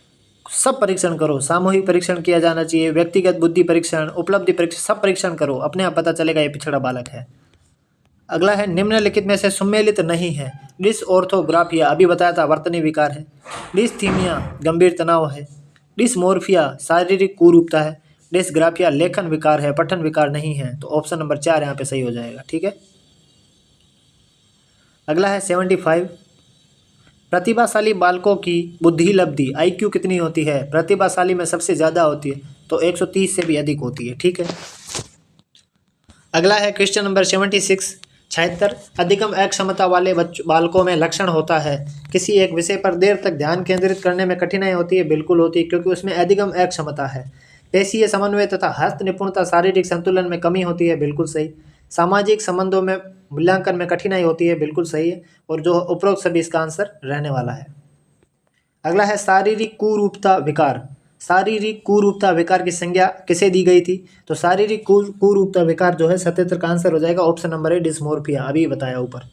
सब परीक्षण करो, सामूहिक परीक्षण किया जाना चाहिए, व्यक्तिगत बुद्धि परीक्षण, उपलब्धि परीक्षण, सब परीक्षण करो, अपने आप पता चलेगा ये पिछड़ा बालक है। अगला है, निम्नलिखित में से सुमेलित नहीं है। डिसऑर्थोग्राफिया अभी बताया था वर्तनी विकार है। डिस्थीमिया गंभीर तनाव है। डिसमोर्फिया शारीरिक कुरूपता है। डिसग्राफिया लेखन विकार है, पठन विकार नहीं है। तो ऑप्शन नंबर 4 यहाँ पे सही हो जाएगा। ठीक है। अगला है 75, प्रतिभाशाली बालकों की बुद्धि लब्धि IQ कितनी होती है? प्रतिभाशाली में सबसे ज़्यादा होती है, तो 130 से भी अधिक होती है। ठीक है। अगला है क्वेश्चन नंबर 76, 76, अधिगम अक्षमता वाले बालकों में लक्षण होता है। किसी एक विषय पर देर तक ध्यान केंद्रित करने में कठिनाई होती है, बिल्कुल होती है, क्योंकि उसमें अधिगम अक्षमता है। पेशीय समन्वय तथा हस्त निपुणता, शारीरिक संतुलन में कमी होती है, बिल्कुल सही। सामाजिक संबंधों में मूल्यांकन में कठिनाई होती है, बिल्कुल सही है। और जो उपरोक्त सभी इसका आंसर रहने वाला है। अगला है शारीरिक कुरूपता विकार। शारीरिक कुरूपता विकार की संज्ञा किसे दी गई थी? तो शारीरिक कुरूपता विकार जो है 77 का आंसर हो जाएगा। ऑप्शन नंबर है डिस्मोर्फिया, अभी बताया ऊपर।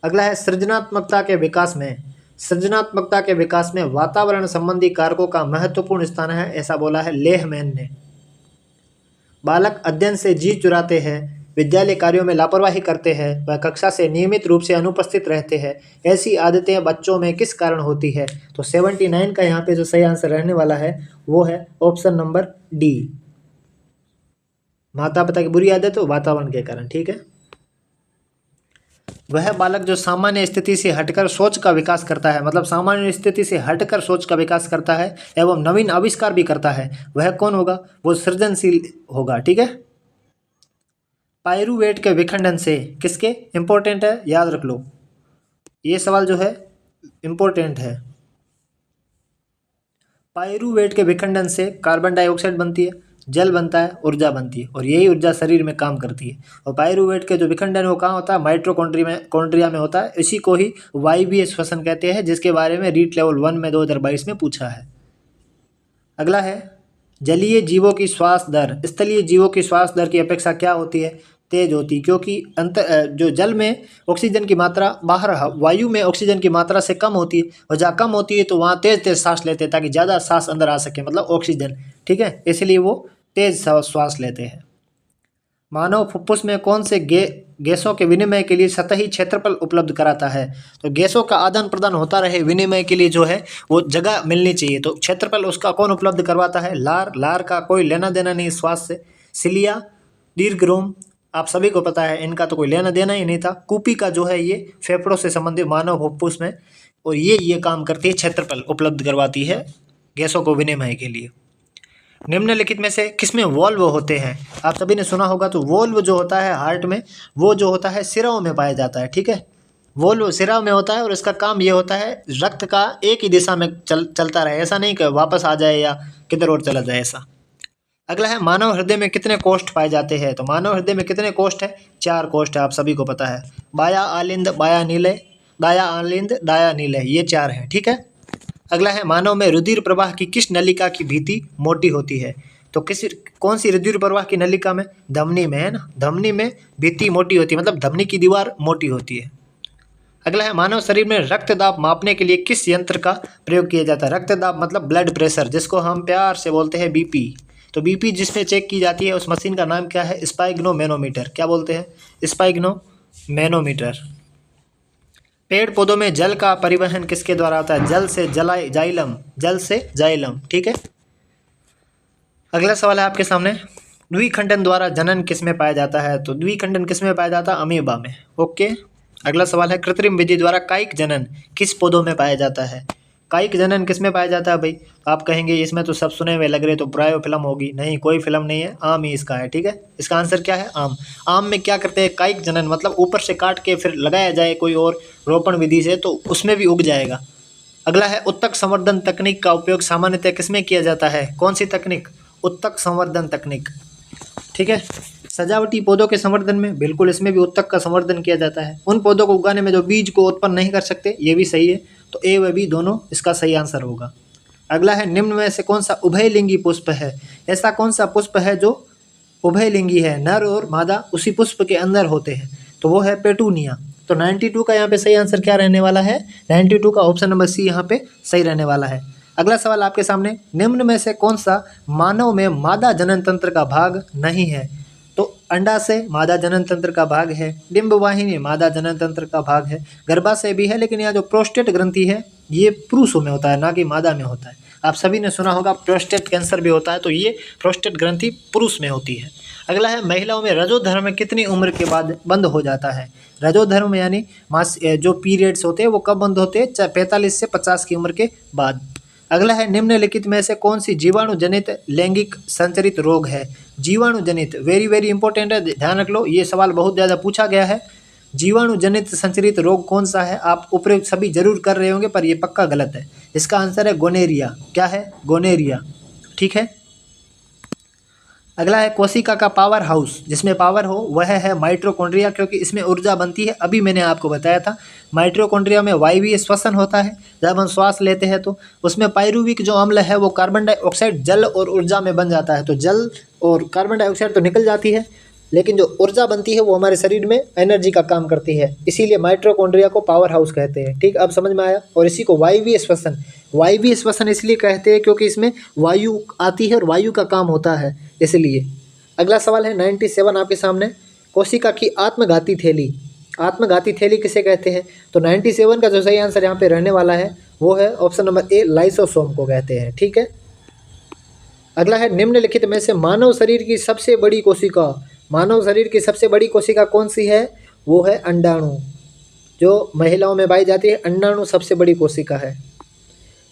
अगला है सृजनात्मकता के विकास में। सृजनात्मकता के विकास में वातावरण संबंधी कारकों का महत्वपूर्ण स्थान है, ऐसा बोला है लेहमैन ने। बालक अध्ययन से जी चुराते हैं, विद्यालय कार्यों में लापरवाही करते हैं, वह कक्षा से नियमित रूप से अनुपस्थित रहते हैं। ऐसी आदतें बच्चों में किस कारण होती है? तो 79 का यहाँ पे जो सही आंसर रहने वाला है वो है ऑप्शन नंबर डी, माता पिता की बुरी आदत हो वातावरण के कारण। ठीक है। वह बालक जो सामान्य स्थिति से हटकर सोच का विकास करता है, मतलब सामान्य स्थिति से हटकर सोच का विकास करता है एवं नवीन आविष्कार भी करता है, वह कौन होगा? वो सृजनशील होगा। ठीक है। पाइरूवेट के विखंडन से किसके? इंपॉर्टेंट है, याद रख लो, ये सवाल जो है इंपॉर्टेंट है। पाइरूवेट के विखंडन से कार्बन डाइऑक्साइड बनती है, जल बनता है, ऊर्जा बनती है, और यही ऊर्जा शरीर में काम करती है। और पाइरूवेट के जो विखंडन वो कहाँ होता है? माइटोकॉन्ड्रिया में होता है। इसी को ही वायवीय श्वसन कहते हैं, जिसके बारे में रीट लेवल 1 में 2022 में पूछा है। अगला है, जलीय जीवों की श्वास दर स्थलीय जीवों की श्वास दर की अपेक्षा क्या होती है? तेज होती, क्योंकि जो जल में ऑक्सीजन की मात्रा बाहर वायु में ऑक्सीजन की मात्रा से कम होती है, और जहाँ कम होती है तो वहाँ तेज तेज सांस लेते हैं ताकि ज़्यादा सांस अंदर आ सके, मतलब ऑक्सीजन। ठीक है, इसलिए वो तेज श्वास लेते हैं। मानव फुफ्फुस में कौन से गैसों के विनिमय के लिए सतही क्षेत्रफल उपलब्ध कराता है? तो गैसों का आदान प्रदान होता रहे, विनिमय के लिए जो है वो जगह मिलनी चाहिए, तो क्षेत्रफल उसका कौन उपलब्ध करवाता है? लार का कोई लेना देना नहीं श्वास से। सिलिया, दीर्घरोम, आप सभी को पता है, इनका तो कोई लेना देना ही नहीं था। कूपी का जो है ये फेफड़ों से संबंधित मानव फुफ्फुस में, और ये काम करती है, क्षेत्रफल उपलब्ध करवाती है गैसों को विनिमय के लिए। निम्नलिखित में से किसमें वॉल्व होते हैं? आप सभी ने सुना होगा, तो वॉल्व जो होता है हार्ट में, वो जो होता है सिराओं में पाया जाता है। ठीक है, वॉल्व सिरा में होता है, और इसका काम ये होता है रक्त का एक ही दिशा में चलता रहे, ऐसा नहीं कि वापस आ जाए या किधर और चला जाए ऐसा। अगला है, मानव हृदय में कितने कोष्ठ पाए जाते हैं? तो मानव हृदय में कितने कोष्ठ है? 4 कोष्ठ है, आप सभी को पता है। बाया आलिंद, बाया नीलय, दाया आलिंद, दाया नीलय, ये 4 है। ठीक है। अगला है, मानव में रुधिर प्रवाह की किस नलिका की भित्ति मोटी होती है? तो कौन सी रुधिर प्रवाह की नलिका में? धमनी में, है ना। धमनी में भित्ति मोटी होती है, मतलब धमनी की दीवार मोटी होती है। अगला है, मानव शरीर में रक्त दाब मापने के लिए किस यंत्र का प्रयोग किया जाता है? रक्त दाब मतलब ब्लड प्रेशर, जिसको हम प्यार से बोलते हैं BP। तो BP जिसमें चेक की जाती है, उस मशीन का नाम क्या है? स्पाइग्नोमेनोमीटर। क्या बोलते हैं? स्पाइग्नोमेनोमीटर। पेड़ पौधों में जल का परिवहन किसके द्वारा होता है? जल से जाइलम, जल से जाइलम। ठीक है। अगला सवाल है आपके सामने, द्विखंडन द्वारा जनन किसमें पाया जाता है? तो द्विखंडन किसमें पाया जाता है? अमीबा में। ओके। अगला सवाल है, कृत्रिम विधि द्वारा कायिक जनन किस पौधों में पाया जाता है? कायिक जनन किसमें पाया जाता है भाई? आप कहेंगे इसमें तो सब सुने हुए लग रहे, तो ब्रायो फिल्म होगी। नहीं, कोई फिल्म नहीं है, आम ही इसका है। ठीक है, इसका आंसर क्या है? आम। आम में क्या करते हैं? कायिक जनन, मतलब ऊपर से काट के फिर लगाया जाए कोई और रोपण विधि से, तो उसमें भी उग जाएगा। अगला है, उत्तक संवर्धन तकनीक का उपयोग सामान्यतः किसमें किया जाता है? कौन सी तकनीक? उत्तक संवर्धन तकनीक। ठीक है। सजावटी पौधों के संवर्धन में, बिल्कुल इसमें भी उत्तक का संवर्धन किया जाता है। उन पौधों को उगाने में जो बीज को उत्पन्न नहीं कर सकते, ये भी सही है। तो ए व बी दोनों इसका सही आंसर होगा। अगला है, निम्न में से कौन सा उभयलिंगी पुष्प है? ऐसा कौन सा पुष्प है जो उभयलिंगी है, नर और मादा उसी पुष्प के अंदर होते हैं? तो वो है पेटूनिया। तो 92 का यहाँ पे सही आंसर क्या रहने वाला है? 92 का ऑप्शन नंबर सी यहाँ पे सही रहने वाला है। अगला सवाल आपके सामने, निम्न में से कौन सा मानव में मादा जनन तंत्र का भाग नहीं है? तो अंडाशय मादा जनन तंत्र का भाग है, डिंब वाहिनी मादा जनन तंत्र का भाग है, गर्भाशय भी है, लेकिन यहाँ जो प्रोस्टेट ग्रंथि है ये पुरुषों में होता है, ना कि मादा में होता है। आप सभी ने सुना होगा प्रोस्टेट कैंसर भी होता है, तो ये प्रोस्टेट ग्रंथि पुरुष में होती है। अगला है, महिलाओं में रजोधर्म कितनी उम्र के बाद बंद हो जाता है? रजोधर्म यानी मास जो पीरियड्स होते हैं वो कब बंद होते हैं? 45 से 50 की उम्र के बाद। अगला है, निम्नलिखित में से कौन सी जीवाणु जनित लैंगिक संचरित रोग है? जीवाणु जनित, वेरी वेरी इंपॉर्टेंट है, ध्यान रख लो, ये सवाल बहुत ज़्यादा पूछा गया है। जीवाणु जनित संचरित रोग कौन सा है? आप उपयोग सभी जरूर कर रहे होंगे, पर ये पक्का गलत है। इसका आंसर है गोनेरिया। क्या है? गोनेरिया। ठीक है। अगला है, कोशिका का पावर हाउस, जिसमें पावर हो वह है माइटोकॉन्ड्रिया, क्योंकि इसमें ऊर्जा बनती है। अभी मैंने आपको बताया था माइटोकॉन्ड्रिया में वायवीय श्वसन होता है। जब हम श्वास लेते हैं तो उसमें पायरुविक जो अम्ल है वो कार्बन डाइऑक्साइड जल और ऊर्जा में बन जाता है। तो जल और कार्बन डाइऑक्साइड तो निकल जाती है, लेकिन जो ऊर्जा बनती है वो हमारे शरीर में एनर्जी का काम करती है, इसीलिए माइटोकॉन्ड्रिया को पावर हाउस कहते हैं। ठीक, अब समझ में आया। और इसी को वायवीय श्वसन इसलिए कहते हैं क्योंकि इसमें वायु आती है और वायु का काम होता है, इसलिए। अगला सवाल है 97 आपके सामने, कोशिका की आत्मघाती थैली किसे कहते हैं? तो 97 का जो सही आंसर यहाँ पे रहने वाला है वो है ऑप्शन नंबर ए, लाइसोसोम को कहते हैं। ठीक है। अगला है, निम्नलिखित में से मानव शरीर की सबसे बड़ी कोशिका कौन सी है? वो है अंडाणु। जो महिलाओं में पाई जाती है अंडाणु सबसे बड़ी कोशिका है।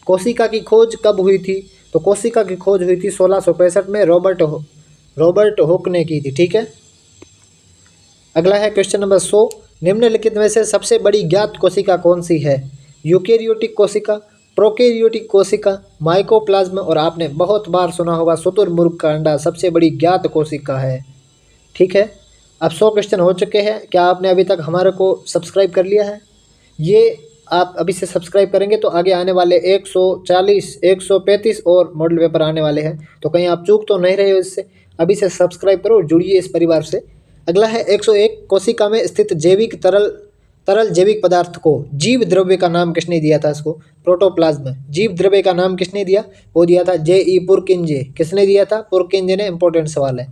कोशिका की खोज कब हुई थी? तो कोशिका की खोज हुई थी 1665 में, रॉबर्ट हुक ने की थी। ठीक है। अगला है क्वेश्चन नंबर 100, निम्नलिखित में से सबसे बड़ी ज्ञात कोशिका कौन सी है? यूकेरियोटिक कोशिका, प्रोकैरियोटिक कोशिका, माइकोप्लाज्म, और आपने बहुत बार सुना होगा शुतुरमुर्ग का अंडा सबसे बड़ी ज्ञात कोशिका है। ठीक है। अब 100 क्वेश्चन हो चुके हैं। क्या आपने अभी तक हमारे को सब्सक्राइब कर लिया है? ये आप अभी से सब्सक्राइब करेंगे तो आगे आने वाले 140, 135 और मॉडल पेपर आने वाले हैं, तो कहीं आप चूक तो नहीं रहे हो इससे। अभी से सब्सक्राइब करो और जुड़िए इस परिवार से। अगला है 101, कोशिका में स्थित तरल जैविक पदार्थ को जीव द्रव्य का नाम किसने दिया था? इसको प्रोटोप्लाज्म। जीव द्रव्य का नाम किसने दिया? वो दिया था J.E. पुरकिंजे। किसने दिया था? पुरकिंजे ने। इंपॉर्टेंट सवाल है,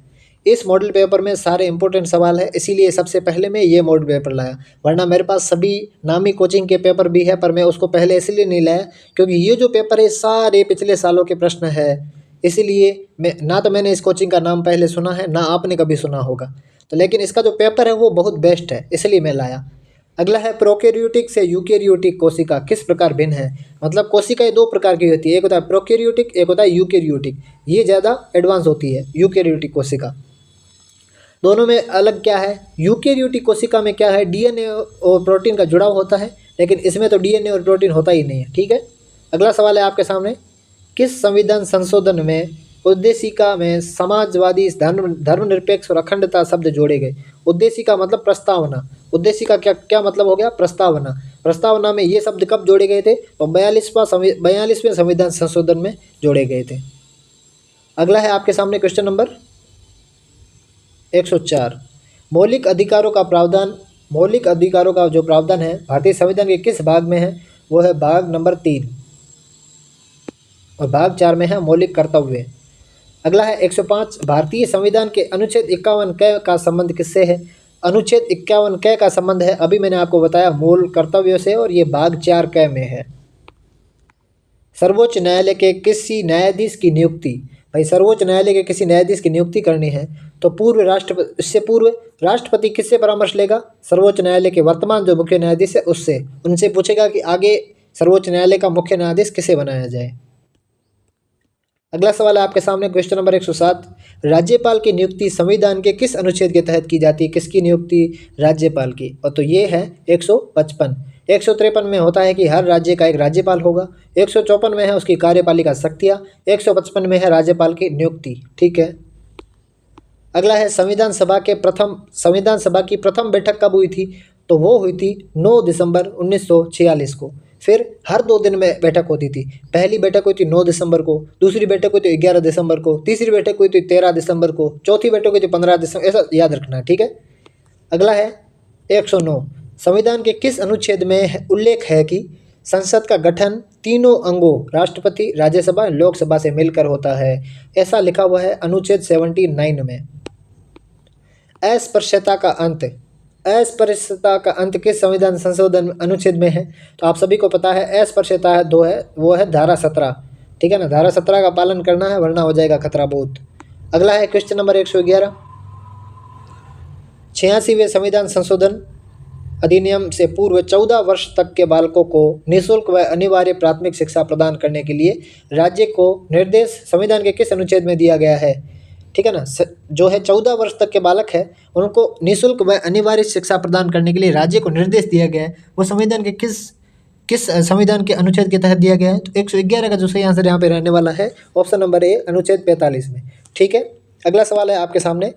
इस मॉडल पेपर में सारे इंपॉर्टेंट सवाल है, इसीलिए सबसे पहले मैं ये मॉडल पेपर लाया। वरना मेरे पास सभी नामी कोचिंग के पेपर भी है, पर मैं उसको पहले इसलिए नहीं लाया क्योंकि ये जो पेपर है सारे पिछले सालों के प्रश्न है, इसीलिए मैंने इस कोचिंग का नाम पहले सुना है, ना आपने कभी सुना होगा। तो लेकिन इसका जो पेपर है वो बहुत बेस्ट है, इसलिए मैं लाया। अगला है, प्रोकैरियोटिक से यूकेरियोटिक कोशिका किस प्रकार भिन्न है? मतलब कोशिकाएं दो प्रकार की होती है, एक होता है प्रोकैरियोटिक, एक होता है यूकेरियोटिक। ये ज़्यादा एडवांस होती है यूकेरियोटिक कोशिका। दोनों में अलग क्या है? यूकेरियोटिक कोशिका में क्या है, डीएनए और प्रोटीन का जुड़ाव होता है, लेकिन इसमें तो डीएनए और प्रोटीन होता ही नहीं है। ठीक है। अगला सवाल है आपके सामने, किस संविधान संशोधन में उद्देशिका में समाजवादी, धर्मनिरपेक्ष और अखंडता शब्द जोड़े गए? उद्देशिका मतलब प्रस्तावना, उद्देशिका क्या मतलब हो गया? प्रस्तावना। प्रस्तावना में ये शब्द कब जोड़े गए थे? तो 42वें संविधान संशोधन में जोड़े गए थे। अगला है आपके सामने क्वेश्चन नंबर 104, मौलिक अधिकारों का जो प्रावधान है भारतीय संविधान के किस भाग में है? वो है भाग नंबर 3, और भाग 4 में है मौलिक कर्तव्य। अगला है 105, भारतीय संविधान के अनुच्छेद 51 क का संबंध किससे है? अनुच्छेद 51 क का संबंध है, अभी मैंने आपको बताया, मूल कर्तव्यों से, और ये भाग 4 क में है। सर्वोच्च न्यायालय के किसी न्यायाधीश की नियुक्ति, भाई सर्वोच्च न्यायालय के किसी न्यायाधीश की नियुक्ति करनी है तो इससे पूर्व राष्ट्रपति किससे परामर्श लेगा? सर्वोच्च न्यायालय के वर्तमान जो मुख्य न्यायाधीश है उससे, उनसे पूछेगा कि आगे सर्वोच्च न्यायालय का मुख्य न्यायाधीश किसे बनाया जाए। अगला सवाल है आपके सामने क्वेश्चन नंबर 107, राज्यपाल की नियुक्ति संविधान के किस अनुच्छेद के तहत की जाती है? किसकी नियुक्ति? राज्यपाल की। और तो ये है 155। 153 में होता है कि हर राज्य का एक राज्यपाल होगा, 154 में है उसकी कार्यपालिका शक्तियाँ, 155 में है राज्यपाल की नियुक्ति। ठीक है। अगला है संविधान सभा की प्रथम बैठक कब हुई थी? तो वो हुई थी 9 दिसंबर 1946 को। फिर हर 2 दिन में बैठक होती थी। पहली बैठक हुई थी 9 दिसंबर को, दूसरी बैठक हुई थी 11 दिसंबर को, तीसरी बैठक हुई थी 13 दिसंबर को, चौथी बैठक हुई थी 15 दिसंबर, ऐसा याद रखना है, ठीक है। अगला है 109, संविधान के किस अनुच्छेद में उल्लेख है कि संसद का गठन तीनों अंगों राष्ट्रपति, राज्यसभा, लोकसभा से मिलकर होता है? ऐसा लिखा हुआ है अनुच्छेद 79 में। अस्पृश्यता का अंत किस संविधान संशोधन अनुच्छेद में है? तो आप सभी को पता है अस्पृश्यता है वो है धारा 17, ठीक है ना। धारा 17 का पालन करना है वरना हो जाएगा खतरा बहुत। अगला है क्वेश्चन नंबर 111, 86वें संविधान संशोधन अधिनियम से पूर्व 14 वर्ष तक के बालकों को निःशुल्क व अनिवार्य प्राथमिक शिक्षा प्रदान करने के लिए राज्य को निर्देश संविधान के किस अनुच्छेद में दिया गया है? ठीक है ना। जो है 14 वर्ष तक के बालक है उनको निःशुल्क व अनिवार्य शिक्षा प्रदान करने के लिए राज्य को निर्देश दिया गया है, वो संविधान के किस संविधान के अनुच्छेद के तहत दिया गया है? तो 111 का जो सही आंसर यहाँ पे रहने वाला है ऑप्शन नंबर ए, अनुच्छेद 45 में, ठीक है। अगला सवाल है आपके सामने,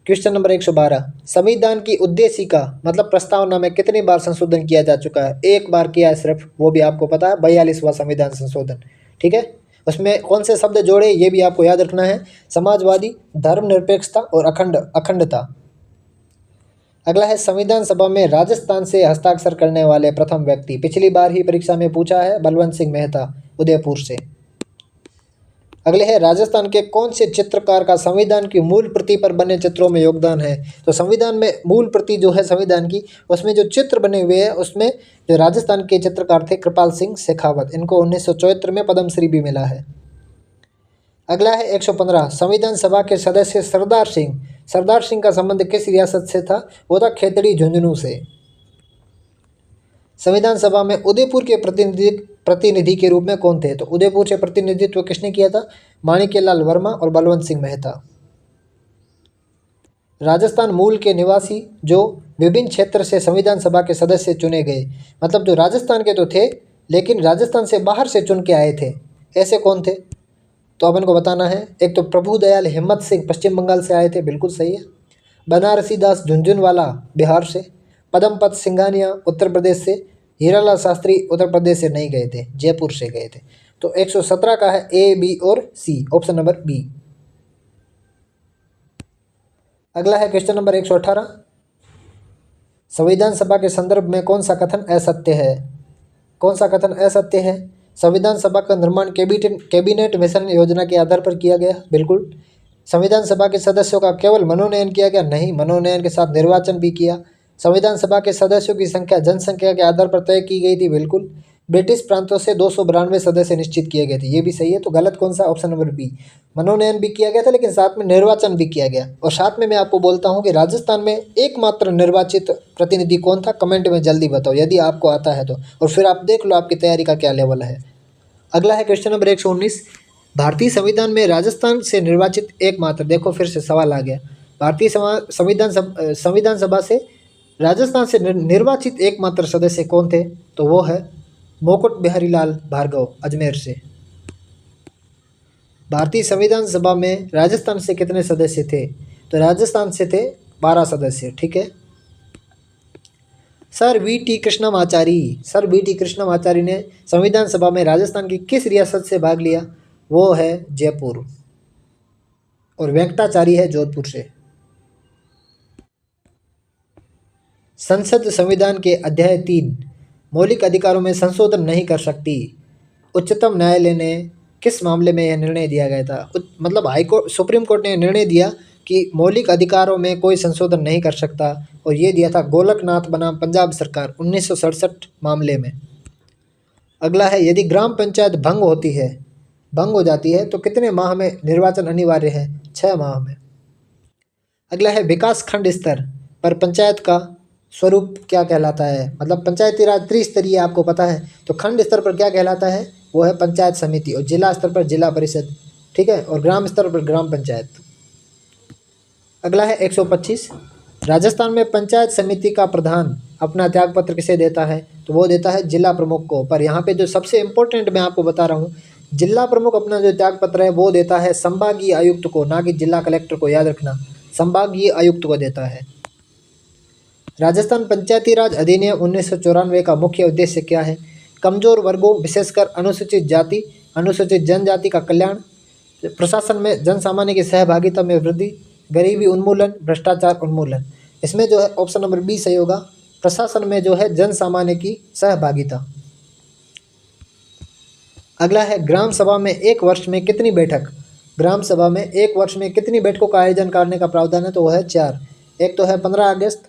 क्वेश्चन नंबर 112, संविधान की उद्देशिका मतलब प्रस्तावना में कितनी बार संशोधन किया जा चुका है? एक बार किया है सिर्फ, वो भी आपको पता है, 42वां संविधान संशोधन, ठीक है। उसमें कौन से शब्द जोड़े ये भी आपको याद रखना है, समाजवादी, धर्मनिरपेक्षता और अखंडता। अगला है संविधान सभा में राजस्थान से हस्ताक्षर करने वाले प्रथम व्यक्ति, पिछली बार ही परीक्षा में पूछा है, बलवंत सिंह मेहता उदयपुर से। अगले है राजस्थान के कौन से चित्रकार का संविधान की मूल प्रति पर बने चित्रों में योगदान है? तो संविधान में मूल प्रति जो है संविधान की, उसमें जो चित्र बने हुए हैं उसमें जो राजस्थान के चित्रकार थे कृपाल सिंह शेखावत, इनको 1974 में पद्मश्री भी मिला है। अगला है 115, संविधान सभा के सदस्य सरदार सिंह का संबंध किस रियासत से था? वो था खेतड़ी झुंझुनू से। संविधान सभा में उदयपुर के प्रतिनिधि के रूप में कौन थे? तो उदयपुर से प्रतिनिधित्व किसने किया था? माणिक्यलाल वर्मा और बलवंत सिंह मेहता। राजस्थान मूल के निवासी जो विभिन्न क्षेत्र से संविधान सभा के सदस्य चुने गए, मतलब जो राजस्थान के तो थे लेकिन राजस्थान से बाहर से चुन के आए थे, ऐसे कौन थे? तो अपन को बताना है। एक तो प्रभुदयाल हिम्मत सिंह पश्चिम बंगाल से आए थे, बिल्कुल सही है। बनारसी दास झुंझुनवाला बिहार से, पदमपत सिंघानिया उत्तर प्रदेश से, हीरालाल शास्त्री उत्तर प्रदेश से नहीं गए थे, जयपुर से गए थे। तो 117 का है ए, बी और सी, ऑप्शन नंबर बी। अगला है क्वेश्चन नंबर 118, संविधान सभा के संदर्भ में कौन सा कथन असत्य है? कौन सा कथन असत्य है? संविधान सभा का निर्माण कैबिनेट मिशन योजना के आधार पर किया गया, बिल्कुल। संविधान सभा के सदस्यों का केवल मनोनयन किया गया, नहीं, मनोनयन के साथ निर्वाचन भी किया। संविधान सभा के सदस्यों की संख्या जनसंख्या के आधार पर तय की गई थी, बिल्कुल। ब्रिटिश प्रांतों से 292 सदस्य निश्चित किए गए थे, ये भी सही है। तो गलत कौन सा? ऑप्शन नंबर बी, मनोनयन भी किया गया था लेकिन साथ में निर्वाचन भी किया गया। और साथ में मैं आपको बोलता हूँ कि राजस्थान में एकमात्र निर्वाचित प्रतिनिधि कौन था? कमेंट में जल्दी बताओ यदि आपको आता है तो, और फिर आप देख लो आपकी तैयारी का क्या लेवल है। अगला है क्वेश्चन नंबर 119, भारतीय संविधान में राजस्थान से निर्वाचित एकमात्र, देखो फिर से सवाल आ गया, भारतीय संविधान सभा से राजस्थान से निर्वाचित एकमात्र सदस्य कौन थे? तो वो है मुकुट बिहारी लाल भार्गव अजमेर से। भारतीय संविधान सभा में राजस्थान से कितने सदस्य थे? तो राजस्थान से थे 12 सदस्य, ठीक है। सर वी टी कृष्णमाचारी ने संविधान सभा में राजस्थान की किस रियासत से भाग लिया? वो है जयपुर। और वेंकटाचारी है जोधपुर से। संसद संविधान के अध्याय 3 मौलिक अधिकारों में संशोधन नहीं कर सकती, उच्चतम न्यायालय ने किस मामले में यह निर्णय दिया गया था? मतलब सुप्रीम कोर्ट ने निर्णय दिया कि मौलिक अधिकारों में कोई संशोधन नहीं कर सकता, और ये दिया था गोलकनाथ बनाम पंजाब सरकार 1967 मामले में। अगला है, यदि ग्राम पंचायत भंग हो जाती है तो कितने माह में निर्वाचन अनिवार्य है? 6 माह में। अगला है, विकास खंड स्तर पर पंचायत का स्वरूप क्या कहलाता है? मतलब पंचायती राज त्रिस्तरीय आपको पता है, तो खंड स्तर पर क्या कहलाता है? वो है पंचायत समिति, और जिला स्तर पर जिला परिषद, ठीक है, और ग्राम स्तर पर ग्राम पंचायत। अगला है 125, राजस्थान में पंचायत समिति का प्रधान अपना त्यागपत्र किसे देता है? तो वो देता है जिला प्रमुख को। पर यहाँ पे जो सबसे इम्पोर्टेंट मैं आपको बता रहा हूँ, जिला प्रमुख अपना जो त्यागपत्र है वो देता है संभागीय आयुक्त को, ना कि जिला कलेक्टर को, याद रखना। संभागीय आयुक्त को देता है। राजस्थान पंचायती राज अधिनियम 1994 का मुख्य उद्देश्य क्या है? कमजोर वर्गों विशेषकर अनुसूचित जाति अनुसूचित जनजाति का कल्याण, प्रशासन में जन सामान्य की सहभागिता में वृद्धि, गरीबी उन्मूलन, भ्रष्टाचार उन्मूलन। इसमें जो है ऑप्शन नंबर बी सही होगा। प्रशासन में जो है जन सामान्य की सहभागिता। अगला है ग्राम सभा में एक वर्ष में कितनी बैठक? ग्राम सभा में एक वर्ष में कितनी बैठकों का आयोजन करने का प्रावधान है? तो वह है 4। एक तो है 15 अगस्त,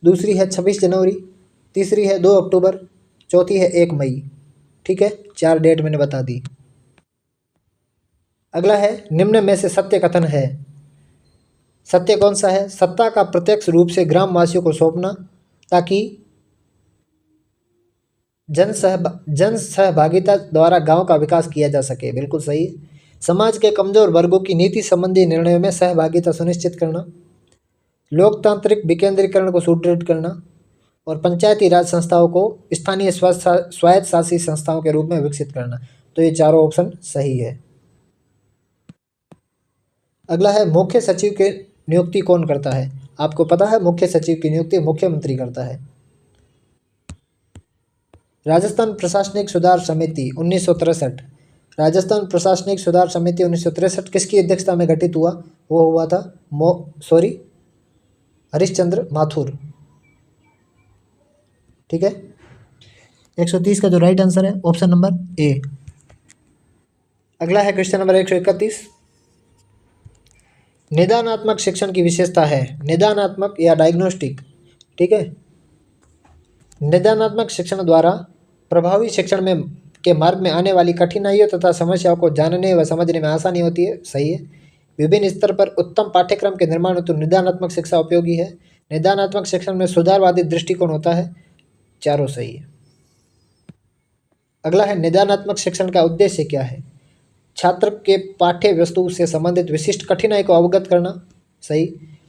दूसरी है 26 जनवरी, तीसरी है 2 अक्टूबर, चौथी है 1 मई। ठीक है, 4 डेट मैंने बता दी। अगला है निम्न में से सत्य कथन है। सत्य कौन सा है? सत्ता का प्रत्यक्ष रूप से ग्रामवासियों को सौंपना ताकि जन सहभागिता द्वारा गांव का विकास किया जा सके। बिल्कुल सही। समाज के कमजोर वर्गों की नीति संबंधी निर्णयों में सहभागिता सुनिश्चित करना, लोकतांत्रिक विकेंद्रीकरण को सुदृढ़ करना और पंचायती राज संस्थाओं को स्थानीय स्वायत्त शासी संस्थाओं के रूप में विकसित करना। तो ये चारों ऑप्शन सही है। अगला है मुख्य सचिव की नियुक्ति कौन करता है? आपको पता है मुख्य सचिव की नियुक्ति मुख्यमंत्री करता है। राजस्थान प्रशासनिक सुधार समिति 1963, राजस्थान प्रशासनिक सुधार समिति 1963 किसकी अध्यक्षता में गठित हुआ? वो हुआ था हरिश्चंद्र माथुर। ठीक है, 130 का जो राइट आंसर है ऑप्शन नंबर ए। अगला है क्वेश्चन नंबर 131। निदानात्मक शिक्षण की विशेषता है। निदानात्मक या डायग्नोस्टिक। ठीक है, निदानात्मक शिक्षण द्वारा प्रभावी शिक्षण में के मार्ग में आने वाली कठिनाइयों तथा समस्याओं को जानने व समझने में आसानी होती है। सही है। विभिन्न स्तर पर उत्तम पाठ्यक्रम के निर्माण हेतु निदानात्मक शिक्षा उपयोगी है। निदानात्मक शिक्षण में सुधारवादी दृष्टिकोण होता है। चारों सही है। अगला है निदानात्मक शिक्षण का उद्देश्य क्या है? छात्र के पाठ्य वस्तु से संबंधित विशिष्ट कठिनाई को अवगत करना। सही।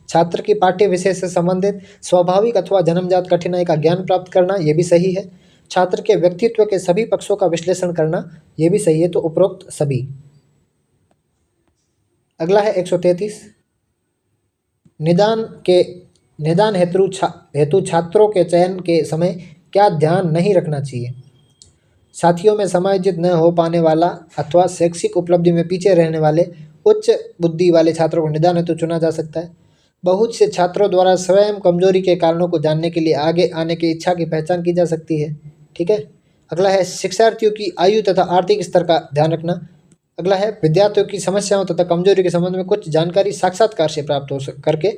छात्र की पाठ्य विषय से संबंधित स्वाभाविक अथवा जन्मजात कठिनाई का ज्ञान प्राप्त करना, यह भी सही है। छात्र के व्यक्तित्व के सभी पक्षों का विश्लेषण करना, यह भी सही है। तो उपरोक्त सभी। अगला है 133। निदान हेतु छात्रों के चयन के समय क्या ध्यान नहीं रखना चाहिए? साथियों में समायोजित न हो पाने वाला अथवा शैक्षिक उपलब्धि में पीछे रहने वाले उच्च बुद्धि वाले छात्रों को निदान हेतु चुना जा सकता है। बहुत से छात्रों द्वारा स्वयं कमजोरी के कारणों को जानने के लिए आगे आने की इच्छा की पहचान की जा सकती है। ठीक है। अगला है शिक्षार्थियों की आयु तथा आर्थिक स्तर का ध्यान रखना। अगला है विद्यार्थियों की समस्याओं तथा कमजोरी के संबंध में कुछ जानकारी साक्षात्कार से प्राप्त हो करके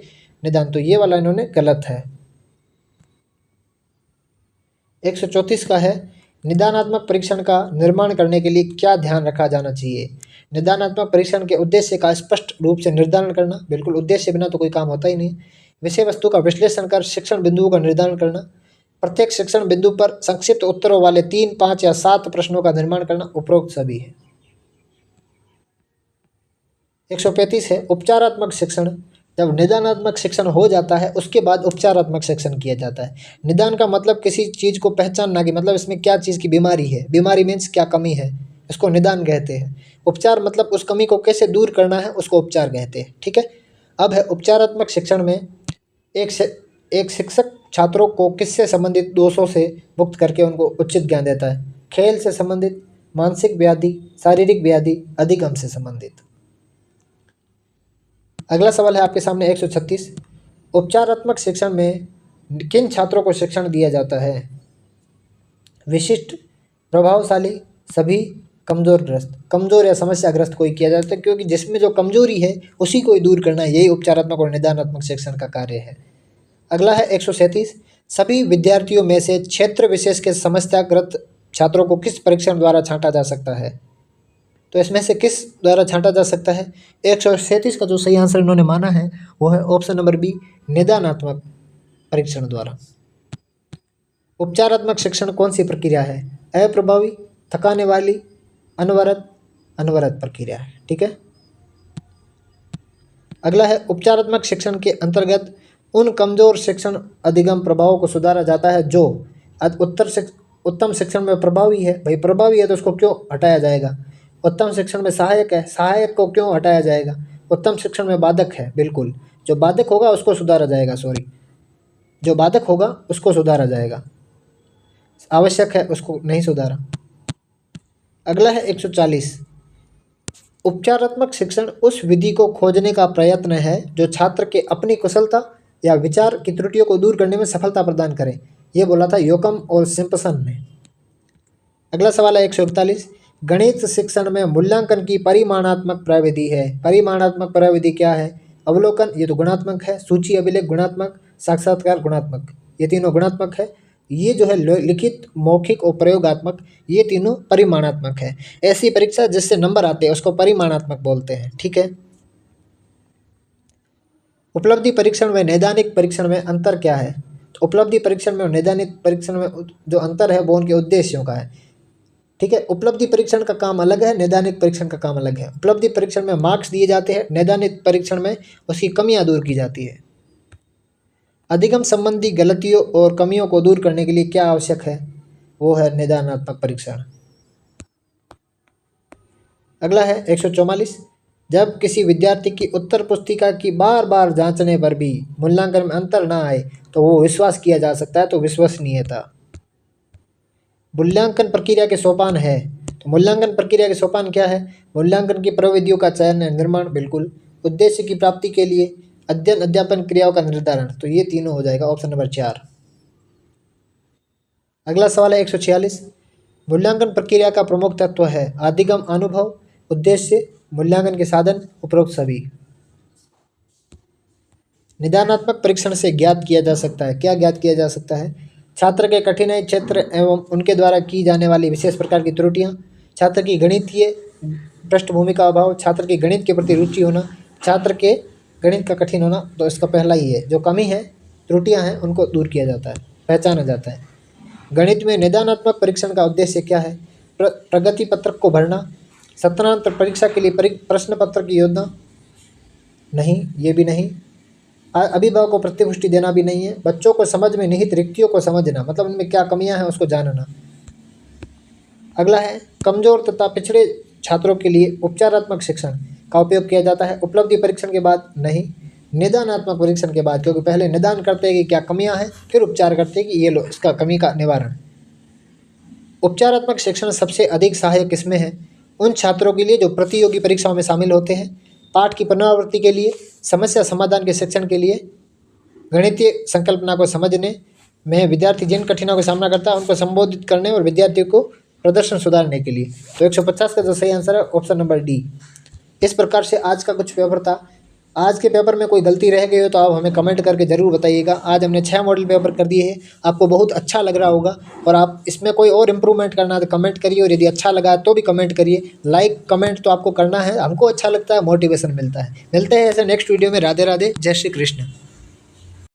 निदान। तो ये वाला इन्होंने गलत है। 134 का है निदानात्मक परीक्षण का निर्माण करने के लिए क्या ध्यान रखा जाना चाहिए? निदानात्मक परीक्षण के उद्देश्य का स्पष्ट रूप से निर्धारण करना। बिल्कुल, उद्देश्य बिना तो कोई काम होता ही नहीं। विषय वस्तु का विश्लेषण कर शिक्षण बिंदुओं का निर्धारण करना। प्रत्येक शिक्षण बिंदु पर संक्षिप्त उत्तरों वाले 3, 5 या 7 प्रश्नों का निर्माण करना। उपरोक्त सभी है। 135 है उपचारात्मक शिक्षण। जब निदानात्मक शिक्षण हो जाता है उसके बाद उपचारात्मक शिक्षण किया जाता है। निदान का मतलब किसी चीज़ को पहचानना कि मतलब इसमें क्या चीज़ की बीमारी है, बीमारी मीन्स क्या कमी है, इसको निदान कहते हैं। उपचार मतलब उस कमी को कैसे दूर करना है, उसको उपचार कहते हैं। ठीक है। अब है उपचारात्मक शिक्षण में एक शिक्षक छात्रों को किससे संबंधित दोषों से मुक्त करके उनको उचित ज्ञान देता है? खेल से संबंधित, मानसिक व्याधि, शारीरिक व्याधि, अधिगम से संबंधित। अगला सवाल है आपके सामने 136। उपचारात्मक शिक्षण में किन छात्रों को शिक्षण दिया जाता है? विशिष्ट, प्रभावशाली, सभी, कमजोर या समस्याग्रस्त कोई किया जाता है, क्योंकि जिसमें जो कमजोरी है उसी को दूर करना, यही उपचारात्मक और निदानात्मक शिक्षण का कार्य है। अगला है 137। सभी विद्यार्थियों में से क्षेत्र विशेष के समस्याग्रस्त छात्रों को किस परीक्षण द्वारा छांटा जा सकता है? तो इसमें से किस द्वारा छांटा जा सकता है? 137 का जो सही आंसर इन्होंने माना है वो है ऑप्शन नंबर बी, निदानात्मक परीक्षण द्वारा। उपचारात्मक शिक्षण कौन सी प्रक्रिया है? अप्रभावी, थकाने वाली, अनवरत प्रक्रिया है। ठीक है। अगला है उपचारात्मक शिक्षण के अंतर्गत उन कमजोर शिक्षण अधिगम प्रभावों को सुधारा जाता है जो उत्तम शिक्षण में प्रभावी है। भाई प्रभावी है तो उसको क्यों हटाया जाएगा? उत्तम शिक्षण में सहायक है, सहायक को क्यों हटाया जाएगा? उत्तम शिक्षण में बाधक है। बिल्कुल, जो बाधक होगा उसको सुधारा जाएगा, सॉरी, जो बाधक होगा उसको सुधारा जाएगा, आवश्यक है उसको नहीं सुधारा। अगला है 140। उपचारात्मक शिक्षण उस विधि को खोजने का प्रयत्न है जो छात्र के अपनी कुशलता या विचार की त्रुटियों को दूर करने में सफलता प्रदान करे। ये बोला था योकम और सिम्पसन ने। अगला सवाल है 141। गणित शिक्षण में मूल्यांकन की परिमाणात्मक प्रविधि है। परिमाणात्मक प्रविधि क्या है? अवलोकन, ये तो गुणात्मक है, सूची अभिलेख गुणात्मक, साक्षात्कार गुणात्मक, ये तीनों गुणात्मक है। ये जो है लिखित, मौखिक और प्रयोगात्मक, ये तीनों परिमाणात्मक है। ऐसी परीक्षा जिससे नंबर आते हैं उसको परिमाणात्मक बोलते हैं, ठीक है। उपलब्धि परीक्षण व नैदानिक परीक्षण में अंतर क्या है? तो उपलब्धि परीक्षण में और नैदानिक परीक्षण में जो अंतर है वो उनके उद्देश्यों का है, ठीक है। उपलब्धि परीक्षण का काम अलग है, नैदानिक परीक्षण का काम अलग है। उपलब्धि परीक्षण में मार्क्स दिए जाते हैं, नैदानिक परीक्षण में उसकी कमियां दूर की जाती है। अधिगम संबंधी गलतियों और कमियों को दूर करने के लिए क्या आवश्यक है? वो है निदानात्मक परीक्षण। अगला है 144। जब किसी विद्यार्थी की उत्तर पुस्तिका की बार बार जांचने पर भी मूल्यांकन में अंतर ना आए तो वो विश्वास किया जा सकता है, तो विश्वसनीयता। मूल्यांकन प्रक्रिया के सोपान है, तो मूल्यांकन प्रक्रिया के सोपान क्या है? मूल्यांकन की प्रविधियों का चयन, निर्माण, बिल्कुल। उद्देश्य की प्राप्ति के लिए अध्ययन अध्यापन क्रियाओं का निर्धारण, तो ये तीनों हो जाएगा ऑप्शन नंबर 4। अगला सवाल है 146। मूल्यांकन प्रक्रिया का प्रमुख तत्व है अधिगम, अनुभव, उद्देश्य, मूल्यांकन के साधन, उपरोक्त सभी। निदानात्मक परीक्षण से ज्ञात किया जा सकता है, क्या ज्ञात किया जा सकता है? छात्र के कठिनाई क्षेत्र एवं उनके द्वारा की जाने वाली विशेष प्रकार की त्रुटियां, छात्र की गणितीय पृष्ठभूमि का अभाव, छात्र की गणित के प्रति रुचि होना, छात्र के गणित का कठिन होना, तो इसका पहला ही है। जो कमी है, त्रुटियां हैं, उनको दूर किया जाता है, पहचाना जाता है। गणित में निदानात्मक परीक्षण का उद्देश्य क्या है? प्रगति पत्रक को भरना, सत्रांत परीक्षा के लिए प्रश्न पत्र की योजना नहीं, ये भी नहीं। अभिभावक को प्रतिपुष्टि देना भी नहीं है। बच्चों को समझ में निहित रिक्तियों को समझना, मतलब उनमें क्या कमियां हैं उसको जानना। अगला है कमजोर तथा पिछड़े छात्रों के लिए उपचारात्मक शिक्षण का उपयोग किया जाता है। उपलब्धि परीक्षण के बाद नहीं, निदानात्मक परीक्षण के बाद, क्योंकि पहले निदान करते हैं कि क्या कमियां हैं, फिर उपचार करते हैं कि ये लो इसका कमी का निवारण। उपचारात्मक शिक्षण सबसे अधिक सहायक किसमें है? उन छात्रों के लिए जो प्रतियोगी परीक्षाओं में शामिल होते हैं, पाठ की पुनरावृत्ति के लिए, समस्या समाधान के शिक्षण के लिए, गणितीय संकल्पना को समझने में विद्यार्थी जिन कठिनाइयों का सामना करता है उनको संबोधित करने और विद्यार्थियों को प्रदर्शन सुधारने के लिए। तो 150 का जो सही आंसर है ऑप्शन नंबर डी। इस प्रकार से आज का कुछ पेपर था। आज के पेपर में कोई गलती रह गई हो तो आप हमें कमेंट करके ज़रूर बताइएगा। आज हमने 6 मॉडल पेपर कर दिए हैं, आपको बहुत अच्छा लग रहा होगा और आप इसमें कोई और इम्प्रूवमेंट करना है तो कमेंट करिए, और यदि अच्छा लगा तो भी कमेंट करिए। लाइक कमेंट तो आपको करना है, हमको अच्छा लगता है, मोटिवेशन मिलता है। मिलते हैं ऐसे नेक्स्ट वीडियो में। राधे राधे, जय श्री कृष्ण।